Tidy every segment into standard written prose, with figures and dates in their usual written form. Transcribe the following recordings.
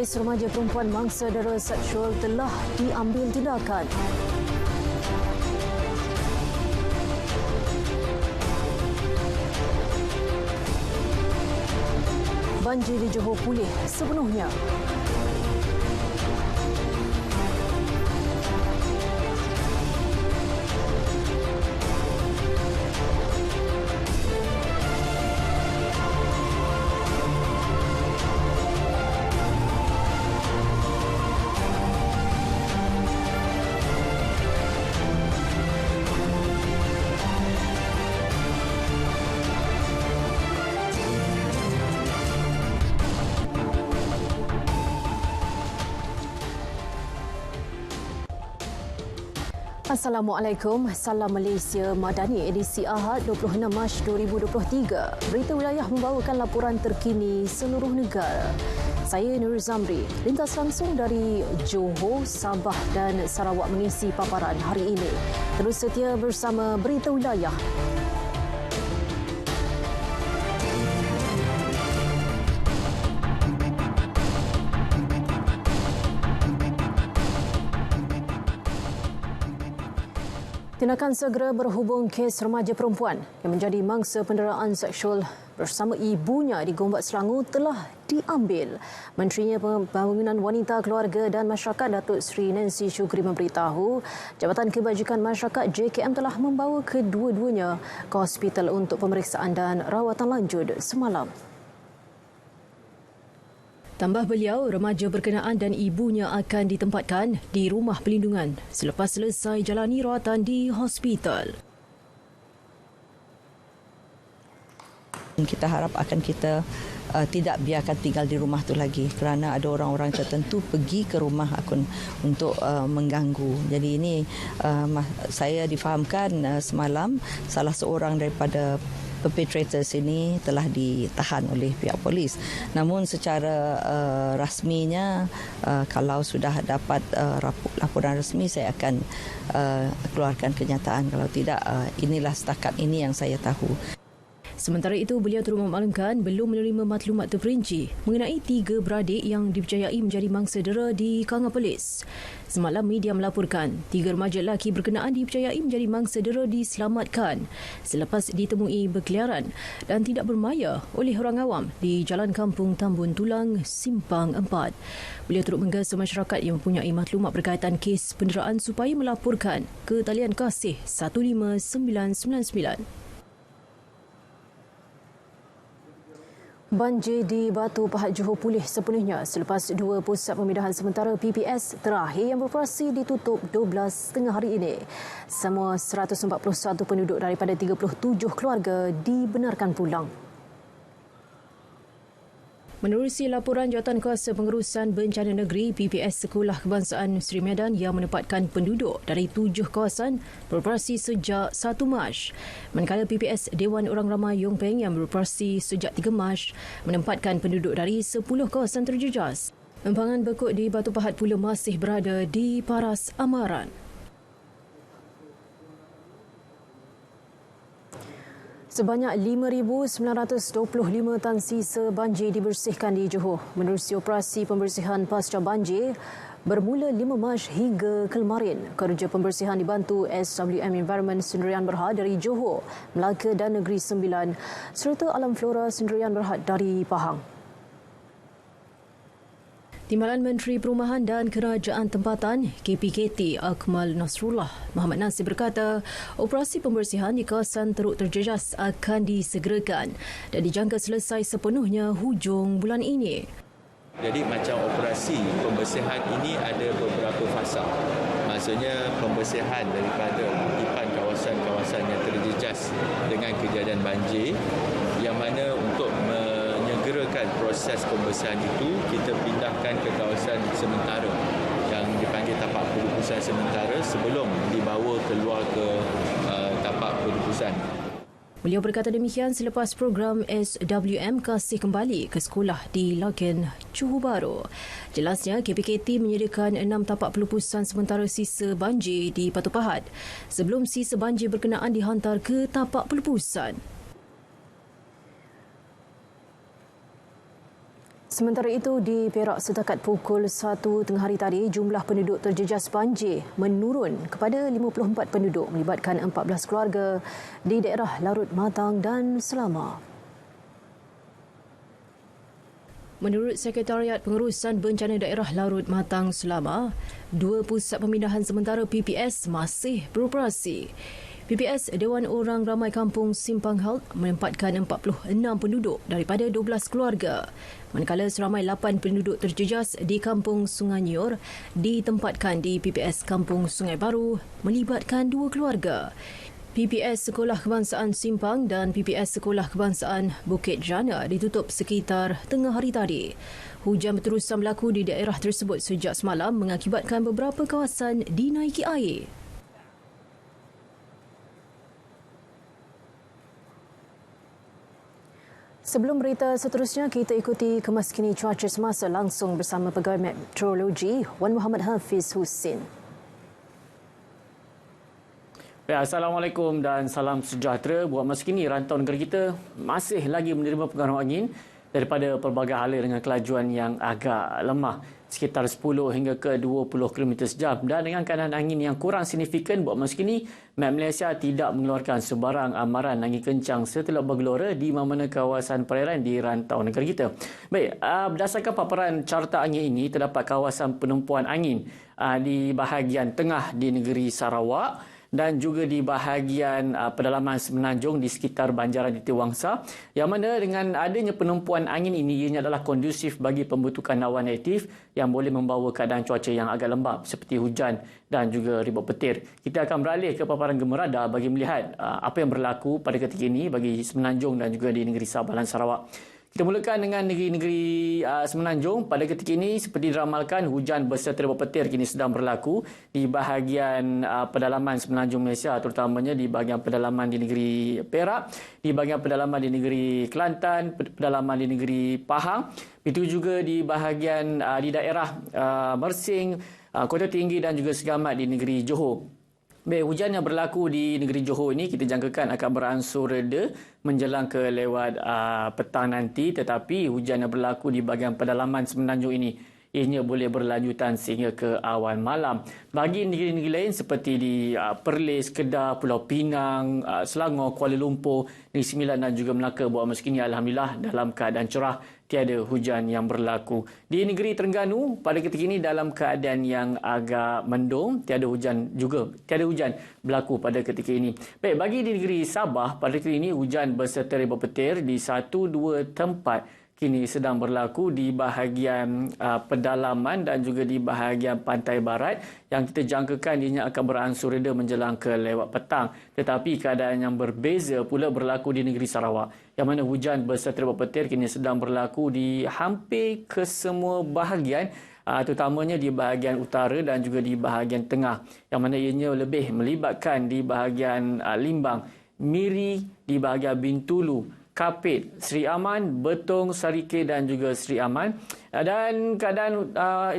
kes remaja perempuan mangsa dara seksual telah diambil tindakan. Banjir di Johor pulih sepenuhnya. Assalamualaikum, Salam Malaysia Madani edisi Ahad 26 Mac 2023. Berita wilayah membawakan laporan terkini seluruh negara. Saya Nur Zamri, lintas langsung dari Johor, Sabah dan Sarawak mengisi paparan hari ini. Terus setia bersama Berita Wilayah. Tindakan segera berhubung kes remaja perempuan yang menjadi mangsa penderaan seksual bersama ibunya di Gombak Selangor telah diambil. Menterinya Pembangunan Wanita, Keluarga dan Masyarakat Datuk Seri Nancy Shukri memberitahu Jabatan Kebajikan Masyarakat JKM telah membawa kedua-duanya ke hospital untuk pemeriksaan dan rawatan lanjut semalam. Tambah beliau, remaja berkenaan dan ibunya akan ditempatkan di rumah pelindungan selepas selesai jalani rawatan di hospital. Kita harap akan kita tidak biarkan tinggal di rumah tu lagi kerana ada orang-orang tertentu pergi ke rumah akun untuk mengganggu. Jadi ini saya difahamkan semalam salah seorang daripada perpetrators ini telah ditahan oleh pihak polis. Namun secara rasminya kalau sudah dapat laporan rasmi saya akan keluarkan kenyataan. Kalau tidak inilah setakat ini yang saya tahu. Sementara itu, beliau turut memaklumkan belum menerima maklumat terperinci mengenai 3 beradik yang dipercayai menjadi mangsa dera di Kanga Perlis. Semalam, media melaporkan 3 remaja lelaki berkenaan dipercayai menjadi mangsa dera diselamatkan selepas ditemui berkeliaran dan tidak bermaya oleh orang awam di Jalan Kampung Tambun Tulang, Simpang 4. Beliau turut menggesa masyarakat yang mempunyai maklumat berkaitan kes penderaan supaya melaporkan ke talian kasih 15999. Banjir di Batu Pahat Johor pulih sepenuhnya selepas 2 pusat pemindahan sementara PPS terakhir yang beroperasi ditutup 12.30 hari ini. Semua 141 penduduk daripada 37 keluarga dibenarkan pulang. Menerusi laporan Jawatan Kuasa Pengurusan Bencana Negeri PPS Sekolah Kebangsaan Seri Medan yang menempatkan penduduk dari 7 kawasan beroperasi sejak 1 Mac. Manakala PPS Dewan Orang Ramai Yong Peng yang beroperasi sejak 3 Mac menempatkan penduduk dari 10 kawasan terjejas. Empangan Bekut di Batu Pahat pula masih berada di Paras Amaran. Sebanyak 5,925 tan sisa banjir dibersihkan di Johor menerusi operasi pembersihan pasca banjir bermula 5 Mac hingga kemarin. Kerja pembersihan dibantu SWM Environment Sendirian Berhad dari Johor, Melaka dan Negeri Sembilan serta Alam Flora Sendirian Berhad dari Pahang. Timbalan Menteri Perumahan dan Kerajaan Tempatan KPKT Akmal Nasrullah Muhammad Nasir berkata operasi pembersihan di kawasan teruk terjejas akan disegerakan dan dijangka selesai sepenuhnya hujung bulan ini. Jadi macam operasi pembersihan ini ada beberapa fasa. Maksudnya pembersihan daripada akibat kawasan-kawasan yang terjejas dengan kejadian banjir yang mana untuk menyegerakan proses pembersihan itu kita pindahkan ke kawasan sementara yang dipanggil tapak pelupusan sementara sebelum dibawa keluar ke tapak pelupusan. Beliau berkata demikian selepas program SWM kasih kembali ke sekolah di Lagan, Johor Bahru. Jelasnya, KPKT menyediakan 6 tapak pelupusan sementara sisa banjir di Batu Pahat sebelum sisa banjir berkenaan dihantar ke tapak pelupusan. Sementara itu, di Perak setakat pukul 1 tengah hari tadi, jumlah penduduk terjejas banjir menurun kepada 54 penduduk melibatkan 14 keluarga di daerah Larut Matang dan Selama. Menurut Sekretariat Pengurusan Bencana Daerah Larut Matang Selama, 2 pusat pemindahan sementara PPS masih beroperasi. PPS Dewan Orang Ramai Kampung Simpang Health menempatkan 46 penduduk daripada 12 keluarga. Manakala seramai 8 penduduk terjejas di Kampung Sungai Nyor ditempatkan di PPS Kampung Sungai Baru melibatkan 2 keluarga. PPS Sekolah Kebangsaan Simpang dan PPS Sekolah Kebangsaan Bukit Jana ditutup sekitar tengah hari tadi. Hujan berterusan berlaku di daerah tersebut sejak semalam mengakibatkan beberapa kawasan dinaiki air. Sebelum berita seterusnya, kita ikuti kemas kini cuaca semasa langsung bersama Pegawai Meteorologi Wan Muhammad Hafiz Husin. Assalamualaikum dan salam sejahtera. Buat masa kini, rantau negara kita masih lagi menerima pengaruh angin daripada pelbagai hala dengan kelajuan yang agak lemah, sekitar 10 hingga ke 20 km sejam. Dan dengan keadaan angin yang kurang signifikan buat masa kini, Met Malaysia tidak mengeluarkan sebarang amaran angin kencang setelah bergelora di mana-mana kawasan perairan di rantau negara kita. Baik, berdasarkan paparan carta angin ini, terdapat kawasan penumpuan angin di bahagian tengah di negeri Sarawak dan juga di bahagian pedalaman Semenanjung di sekitar Banjaran di Titiwangsa, yang mana dengan adanya penumpuan angin ini ianya adalah kondusif bagi pembentukan awan aktif yang boleh membawa keadaan cuaca yang agak lembap seperti hujan dan juga ribut petir. Kita akan beralih ke paparan gemar radar bagi melihat apa yang berlaku pada ketika ini bagi Semenanjung dan juga di negeri Sabah dan Sarawak. Kita mulakan dengan negeri-negeri Semenanjung. Pada ketika ini, seperti diramalkan, hujan berserta ribut petir kini sedang berlaku di bahagian pedalaman Semenanjung Malaysia, terutamanya di bahagian pedalaman di negeri Perak, di bahagian pedalaman di negeri Kelantan, pedalaman di negeri Pahang. Itu juga di bahagian di daerah Mersing, Kota Tinggi dan juga Segamat di negeri Johor. Baik, hujan yang berlaku di negeri Johor ini kita jangkakan akan beransur reda menjelang ke lewat petang nanti, tetapi hujan yang berlaku di bahagian pedalaman Semenanjung ini ianya boleh berlanjutan sehingga ke awal malam. Bagi negeri-negeri lain seperti di Perlis, Kedah, Pulau Pinang, Selangor, Kuala Lumpur, Negeri Sembilan dan juga Melaka, buat masa kini alhamdulillah dalam keadaan cerah, tiada hujan yang berlaku. Di negeri Terengganu pada ketika ini dalam keadaan yang agak mendung, tiada hujan berlaku pada ketika ini. Baik, bagi di negeri Sabah pada ketika ini hujan berserta ribut petir di 1-2 tempat kini sedang berlaku di bahagian pedalaman dan juga di bahagian pantai barat, yang kita jangkakan ianya akan beransur reda menjelang ke lewat petang. Tetapi keadaan yang berbeza pula berlaku di negeri Sarawak, yang mana hujan berserta ribut petir kini sedang berlaku di hampir ke semua bahagian, terutamanya di bahagian utara dan juga di bahagian tengah, yang mana ianya lebih melibatkan di bahagian Limbang, Miri, di bahagian Bintulu, Kapit, Seri Aman, Betong, Sarike dan juga Seri Aman. Dan keadaan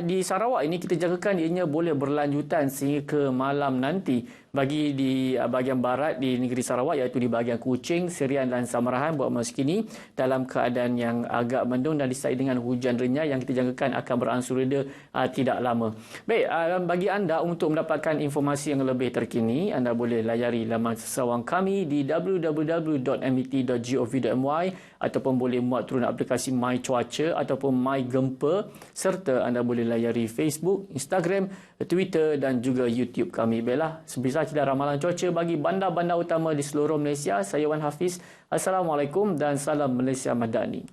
di Sarawak ini kita jangkakan ianya boleh berlanjutan sehingga ke malam nanti bagi di bahagian barat di negeri Sarawak, iaitu di bahagian Kuching, Serian dan Samarahan buat masa kini dalam keadaan yang agak mendung dan disertai dengan hujan renyah yang kita jangkakan akan beransur reda tidak lama. Baik, bagi anda untuk mendapatkan informasi yang lebih terkini, anda boleh layari laman sesawang kami di www.met.gov.my ataupun boleh muat turun aplikasi My Cuaca ataupun My Gempa, serta anda boleh layari Facebook, Instagram, Twitter dan juga YouTube kami. Baiklah, sebesar kita ramalan cuaca bagi bandar-bandar utama di seluruh Malaysia. Saya Wan Hafiz. Assalamualaikum dan salam Malaysia Madani.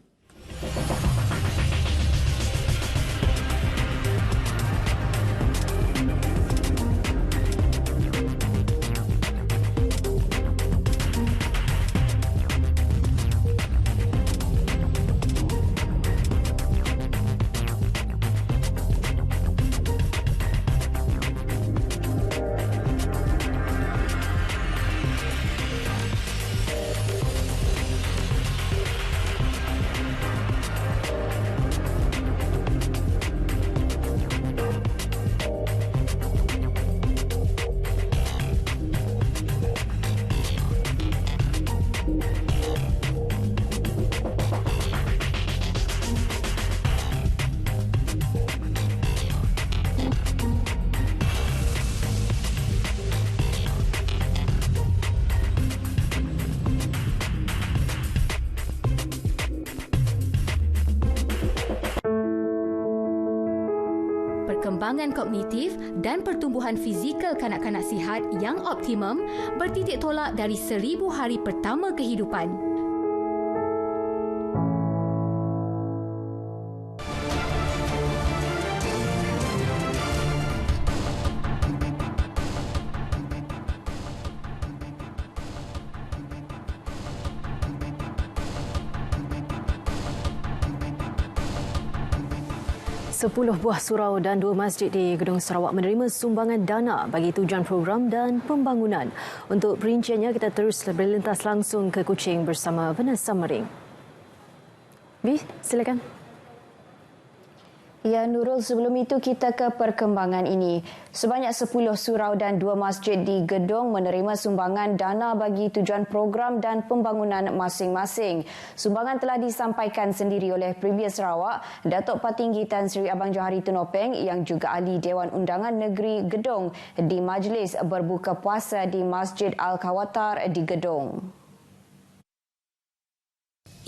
perkembangan kognitif dan pertumbuhan fizikal kanak-kanak sihat yang optimum bertitik tolak dari 1000 hari pertama kehidupan. Sepuluh buah surau dan 2 masjid di Gedong Sarawak menerima sumbangan dana bagi tujuan program dan pembangunan. Untuk perinciannya, kita terus berlintas langsung ke Kuching bersama Vanessa Mering. Vi, silakan. Ya, Nurul, sebelum itu kita ke perkembangan ini. Sebanyak 10 surau dan 2 masjid di Gedong menerima sumbangan dana bagi tujuan program dan pembangunan masing-masing. Sumbangan telah disampaikan sendiri oleh Premier Sarawak, Datuk Patinggi Tan Sri Abang Johari Tunopeng yang juga ahli Dewan Undangan Negeri Gedong di majlis berbuka puasa di Masjid Al-Kawatar di Gedong.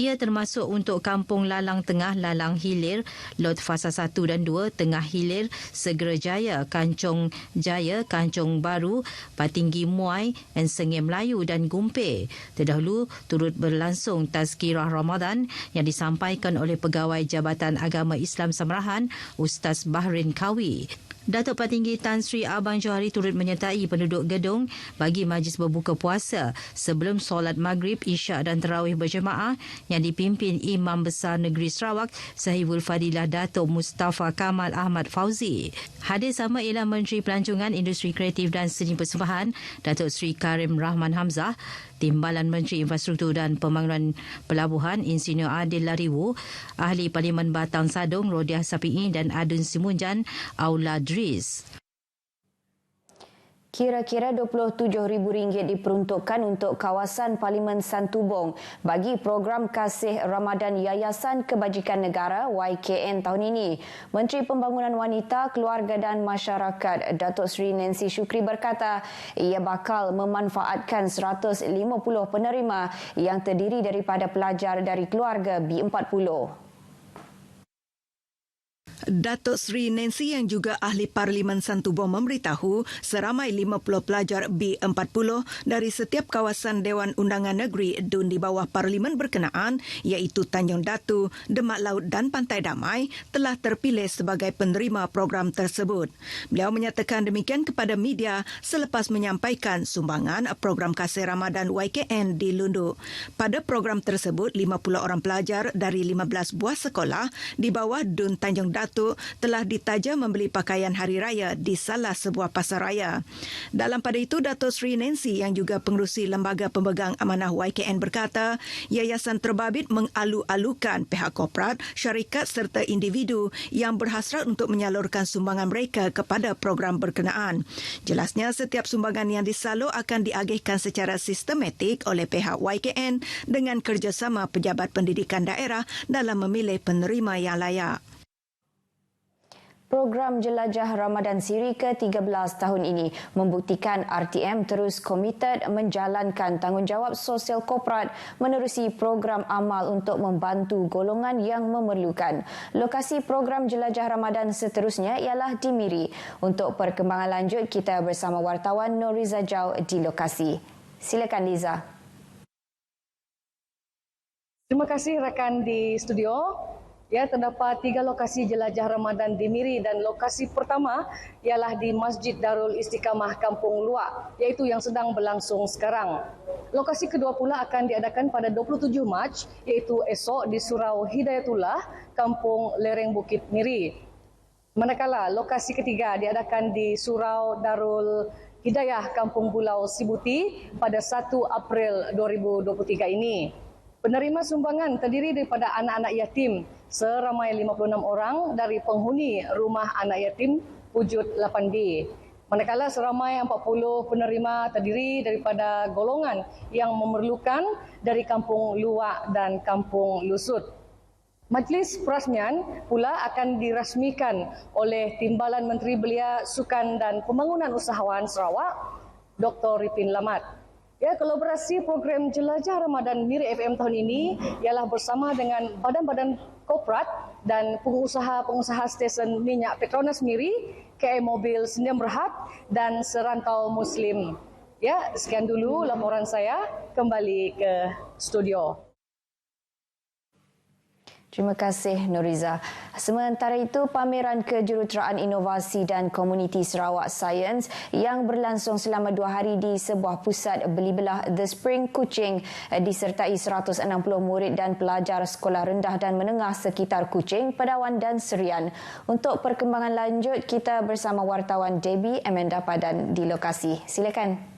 Ia termasuk untuk Kampung Lalang Tengah, Lalang Hilir, Lot Fasa 1 dan 2, Tengah Hilir, Segera Jaya, Kancong Jaya, Kancong Baru, Patinggi Muai, Sengih Melayu dan Gumpe. Terdahulu turut berlangsung Tazkirah Ramadan yang disampaikan oleh Pegawai Jabatan Agama Islam Samarahan, Ustaz Bahrin Kawi. Datuk Patinggi Tan Sri Abang Johari turut menyertai penduduk Gedong bagi majlis berbuka puasa sebelum solat maghrib, isyak dan tarawih berjemaah yang dipimpin Imam Besar Negeri Sarawak Sahibul Fadilah Datuk Mustafa Kamal Ahmad Fauzi. Hadir sama ialah Menteri Pelancongan, Industri Kreatif dan Seni Persembahan Datuk Sri Karim Rahman Hamzah, Timbalan Menteri Infrastruktur dan Pembangunan Pelabuhan Insinyur Adil Lariwu, Ahli Parlimen Batang Sadong Rodiah Sapi'i dan Adun Simunjan Aula Dris. Kira-kira RM27,000 diperuntukkan untuk kawasan Parlimen Santubong bagi program Kasih Ramadan Yayasan Kebajikan Negara YKN tahun ini. Menteri Pembangunan Wanita, Keluarga dan Masyarakat Datuk Seri Nancy Shukri berkata ia bakal memanfaatkan 150 penerima yang terdiri daripada pelajar dari keluarga B40. Datuk Seri Nancy yang juga ahli Parlimen Santubong memberitahu seramai 50 pelajar B40 dari setiap kawasan Dewan Undangan Negeri DUN di bawah Parlimen berkenaan iaitu Tanjung Datu, Demak Laut dan Pantai Damai telah terpilih sebagai penerima program tersebut. Beliau menyatakan demikian kepada media selepas menyampaikan sumbangan program Kasih Ramadan YKN di Lundu. Pada program tersebut, 50 orang pelajar dari 15 buah sekolah di bawah DUN Tanjung Datu telah ditaja membeli pakaian hari raya di salah sebuah pasaraya. Dalam pada itu, Datuk Seri Nancy yang juga pengerusi Lembaga Pemegang Amanah YKN berkata, yayasan terbabit mengalu-alukan pihak korporat, syarikat serta individu yang berhasrat untuk menyalurkan sumbangan mereka kepada program berkenaan. Jelasnya, setiap sumbangan yang disalur akan diagihkan secara sistematik oleh pihak YKN dengan kerjasama pejabat pendidikan daerah dalam memilih penerima yang layak. Program Jelajah Ramadan Siri ke-13 tahun ini membuktikan RTM terus komited menjalankan tanggungjawab sosial korporat menerusi program amal untuk membantu golongan yang memerlukan. Lokasi program Jelajah Ramadan seterusnya ialah di Miri. Untuk perkembangan lanjut, kita bersama wartawan Noriza Jau di lokasi. Silakan Liza. Terima kasih rakan di studio. Ya, terdapat 3 lokasi jelajah Ramadan di Miri dan lokasi pertama ialah di Masjid Darul Istiqamah Kampung Luak, iaitu yang sedang berlangsung sekarang. Lokasi kedua pula akan diadakan pada 27 Mac, iaitu esok di Surau Hidayatullah, Kampung Lereng Bukit Miri. Manakala lokasi ketiga diadakan di Surau Darul Hidayah Kampung Bulau Sibuti pada 1 April 2023 ini. Penerima sumbangan terdiri daripada anak-anak yatim seramai 56 orang dari penghuni Rumah Anak Yatim Wujud 8B. Manakala seramai 40 penerima terdiri daripada golongan yang memerlukan dari Kampung Luak dan Kampung Lusut. Majlis perasmian pula akan dirasmikan oleh Timbalan Menteri Belia, Sukan dan Pembangunan Usahawan Sarawak, Dr. Ripin Lamat. Ya, kolaborasi program Jelajah Ramadan Miri FM tahun ini ialah bersama dengan badan-badan Korporat dan pengusaha-pengusaha stesen minyak Petronas Miri, KM Mobil Sdn Bhd dan Serantau Muslim. Ya, sekian dulu laporan saya. Kembali ke studio. Terima kasih Nuriza. Sementara itu, pameran kejuruteraan inovasi dan komuniti Sarawak Science yang berlangsung selama 2 hari di sebuah pusat beli belah The Spring Kuching disertai 160 murid dan pelajar sekolah rendah dan menengah sekitar Kuching, Pedawan dan Serian. Untuk perkembangan lanjut, kita bersama wartawan Debbie Amanda Padan di lokasi. Silakan.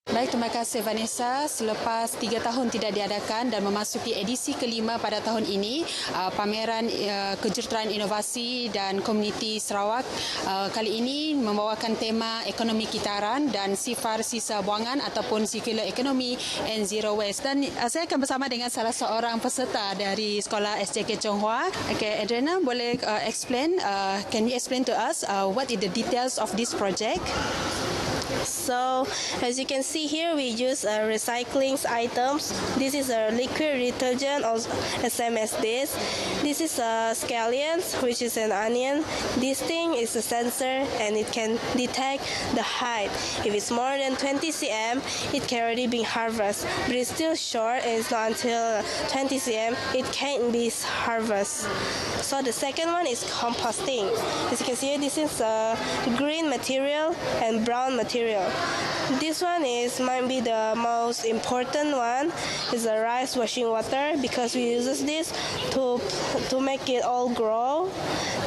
Baik, terima kasih Vanessa. Selepas 3 tahun tidak diadakan dan memasuki edisi kelima pada tahun ini, pameran kejuruteraan inovasi dan komuniti Sarawak kali ini membawakan tema ekonomi kitaran dan sifar sisa buangan ataupun circular economy and zero waste. Dan saya akan bersama dengan salah seorang peserta dari sekolah SJK Chonghua. Okay, Adriana, boleh can you explain to us what is the details of this project? So, as you can see here, we use recycling items. This is a liquid detergent, or same as this. This is a scallions, which is an onion. This thing is a sensor, and it can detect the height. If it's more than 20 cm, it can already be harvested. But it's still short, and it's not until 20 cm, it can't be harvested. So the second one is composting. As you can see, this is a green material and brown material. This one might be the most important one. Is the rice washing water, because we use this to make it all grow.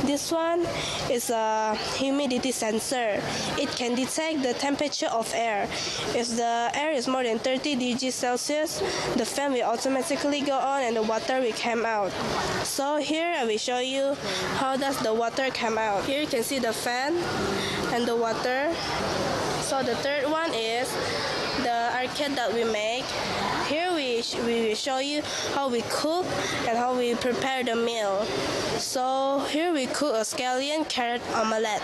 This one is a humidity sensor. It can detect the temperature of air. If the air is more than 30 degrees Celsius, the fan will automatically go on and the water will come out. So here I will show you how does the water come out. Here you can see the fan and the water. So the third one is the arcade that we make. Here we will show you how we cook and how we prepare the meal. So here we cook a scallion carrot omelette.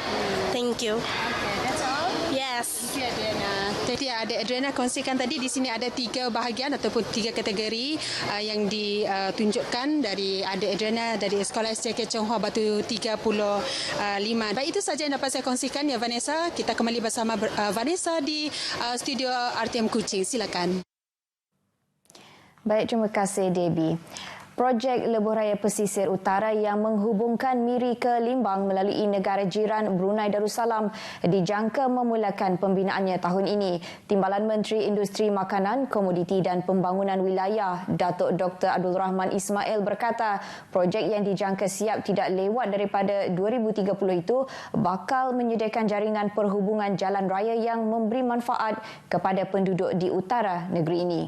Thank you. Okay, that's all? Yes. Thank you, Adriana. Jadi Adriana kongsikan tadi di sini ada 3 bahagian ataupun 3 kategori yang ditunjukkan dari Adriana dari Sekolah SJK Chonghua Batu 35. Baik, itu saja yang dapat saya kongsikan ya Vanessa. Kita kembali bersama Vanessa di studio RTM Kuching. Silakan. Baik, terima kasih Debbie. Projek Lebuh Raya Pesisir Utara yang menghubungkan Miri ke Limbang melalui negara jiran Brunei Darussalam dijangka memulakan pembinaannya tahun ini. Timbalan Menteri Industri Makanan, Komoditi dan Pembangunan Wilayah, Datuk Dr. Abdul Rahman Ismail berkata, projek yang dijangka siap tidak lewat daripada 2030 itu bakal menyediakan jaringan perhubungan jalan raya yang memberi manfaat kepada penduduk di utara negeri ini.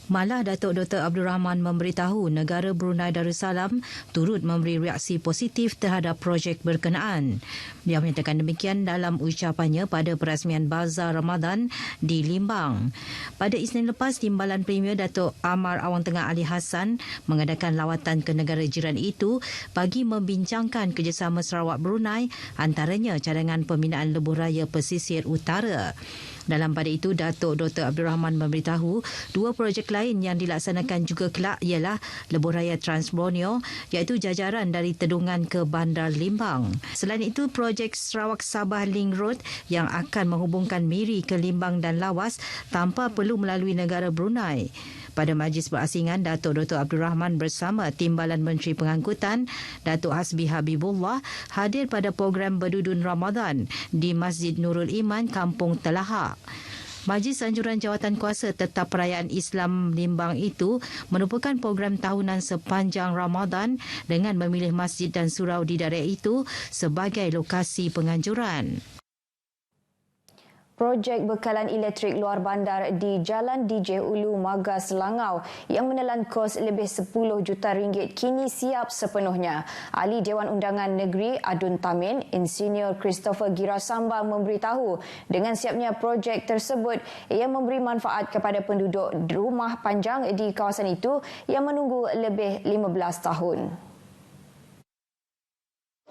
Malah Datuk Dr. Abdul Rahman memberitahu negara Brunei Darussalam turut memberi reaksi positif terhadap projek berkenaan. Dia menyatakan demikian dalam ucapannya pada perasmian Bazar Ramadan di Limbang. Pada Isnin lepas, Timbalan Premier Datuk Amar Awang Tengah Ali Hassan mengadakan lawatan ke negara jiran itu bagi membincangkan kerjasama Sarawak Brunei, antaranya cadangan pembinaan lebuh raya pesisir utara. Dalam pada itu, Datuk Dr. Abdul Rahman memberitahu 2 projek lain yang dilaksanakan juga kelak ialah lebuh raya Trans Borneo, iaitu jajaran dari Tedungan ke Bandar Limbang. Selain itu, projek Sarawak Sabah Link Road yang akan menghubungkan Miri ke Limbang dan Lawas tanpa perlu melalui negara Brunei. Pada majlis berasingan, Datuk Dr. Abdul Rahman bersama Timbalan Menteri Pengangkutan, Datuk Hasbi Habibullah, hadir pada program Berdudun Ramadan di Masjid Nurul Iman, Kampung Telahak. Majlis Anjuran Jawatan Kuasa Tetap Perayaan Islam Limbang itu merupakan program tahunan sepanjang Ramadan dengan memilih masjid dan surau di daerah itu sebagai lokasi penganjuran. Projek bekalan elektrik luar bandar di Jalan DJ Ulu Magas Langau yang menelan kos lebih 10 juta ringgit kini siap sepenuhnya. Ahli Dewan Undangan Negeri Adun Tamin, Insinyur Christopher Girasamba memberitahu dengan siapnya projek tersebut ia memberi manfaat kepada penduduk rumah panjang di kawasan itu yang menunggu lebih 15 tahun.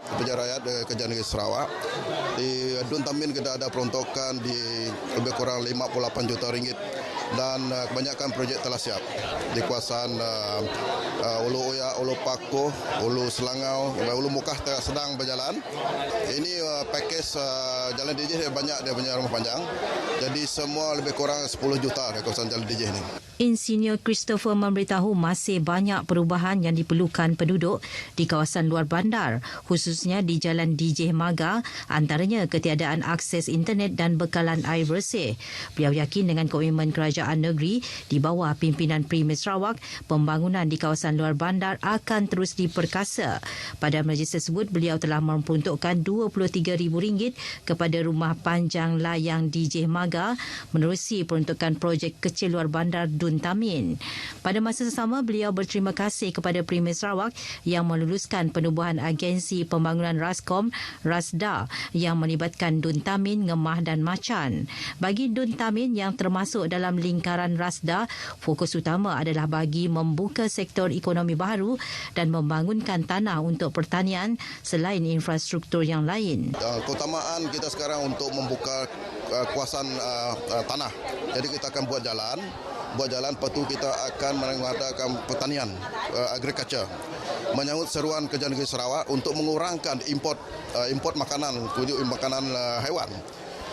Pejabat rakyat kerja negeri Sarawak di Adun Tamin kita ada peruntukan di lebih kurang 58 juta ringgit dan kebanyakan projek telah siap di kawasan Ulu Oyak, Ulu Pakuh, Ulu Selangau, Ulu Mukah sedang berjalan. Ini pakej Jalan DJ banyak dia punya rumah panjang. Jadi semua lebih kurang 10 juta di kawasan Jalan DJ ini. Insinyur Christopher memberitahu masih banyak perubahan yang diperlukan penduduk di kawasan luar bandar, khususnya di Jalan DJ Maga, antaranya ketiadaan akses internet dan bekalan air bersih. Beliau yakin dengan komitmen kerajaan negeri di bawah pimpinan Premier Sarawak, pembangunan di kawasan luar bandar akan terus diperkasa. Pada majlis tersebut, beliau telah memperuntukkan RM23,000 kepada Rumah Panjang Layang DJ Maga menerusi peruntukan projek kecil luar bandar Dun Tamin. Pada masa sama, beliau berterima kasih kepada Premier Sarawak yang meluluskan penubuhan agensi pembangunan Rascom, Rasda yang melibatkan Dun Tamin, Ngemah dan Macan. Bagi Dun Tamin yang termasuk dalam lingkaran Rasda, fokus utama adalah bagi membuka sektor ekonomi baru dan membangunkan tanah untuk pertanian selain infrastruktur yang lain. Keutamaan kita sekarang untuk membuka kawasan tanah. Jadi kita akan buat jalan, lepas tu kita akan mengadakan pertanian, agriculture. Menyambut seruan Kerajaan Negeri Sarawak untuk mengurangkan import makanan, makanan haiwan.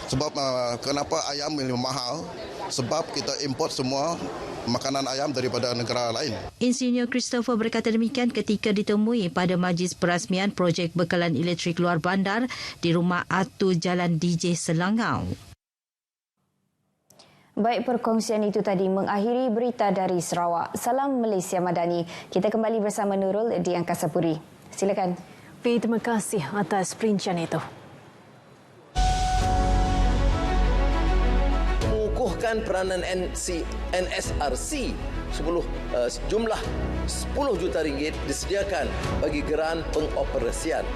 Sebab kenapa ayam ini mahal? Sebab kita import semua makanan ayam daripada negara lain. Insinyur Christopher berkata demikian ketika ditemui pada majlis perasmian projek bekalan elektrik luar bandar di Rumah Atu Jalan DJ Selangau. Baik, perkongsian itu tadi mengakhiri berita dari Sarawak. Salam Malaysia Madani. Kita kembali bersama Nurul di Angkasa Puri. Silakan. Terima kasih atas perincian itu. Mengukuhkan peranan NSRC jumlah 10 juta ringgit disediakan bagi geran pengoperasian.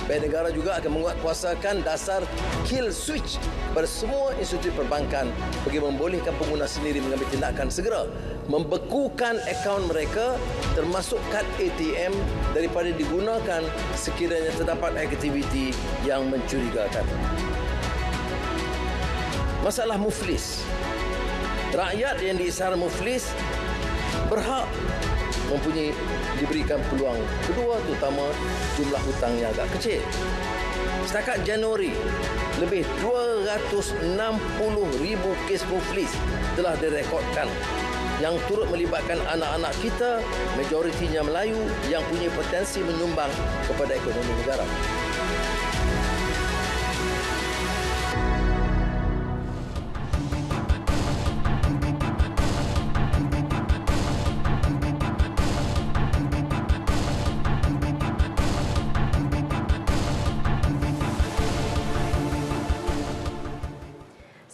Bank negara juga akan menguatkuasakan dasar kill switch pada semua institusi perbankan bagi membolehkan pengguna sendiri mengambil tindakan segera membekukan akaun mereka termasuk kad ATM daripada digunakan sekiranya terdapat aktiviti yang mencurigakan. Masalah muflis. Rakyat yang diisyar muflis berhak diberikan peluang kedua, terutama jumlah hutang yang agak kecil. Setakat Januari, lebih 260,000 kes muflis telah direkodkan yang turut melibatkan anak-anak kita, majoritinya Melayu yang punya potensi menyumbang kepada ekonomi negara.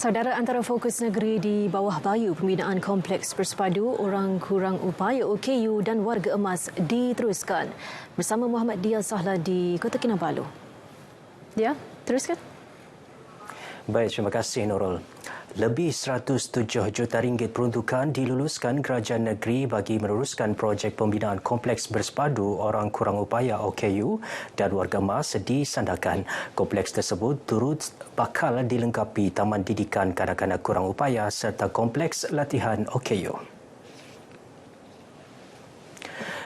Saudara, antara fokus negeri di bawah bayu pembinaan kompleks bersepadu orang kurang upaya OKU dan warga emas diteruskan. Bersama Muhammad Dia Sahla di Kota Kinabalu. Dia, teruskan. Baik, terima kasih Nurul. Lebih 107 juta ringgit peruntukan diluluskan kerajaan negeri bagi meneruskan projek pembinaan kompleks bersepadu orang kurang upaya OKU dan warga emas di Sandakan. Kompleks tersebut turut bakal dilengkapi taman didikan kanak-kanak kurang upaya serta kompleks latihan OKU.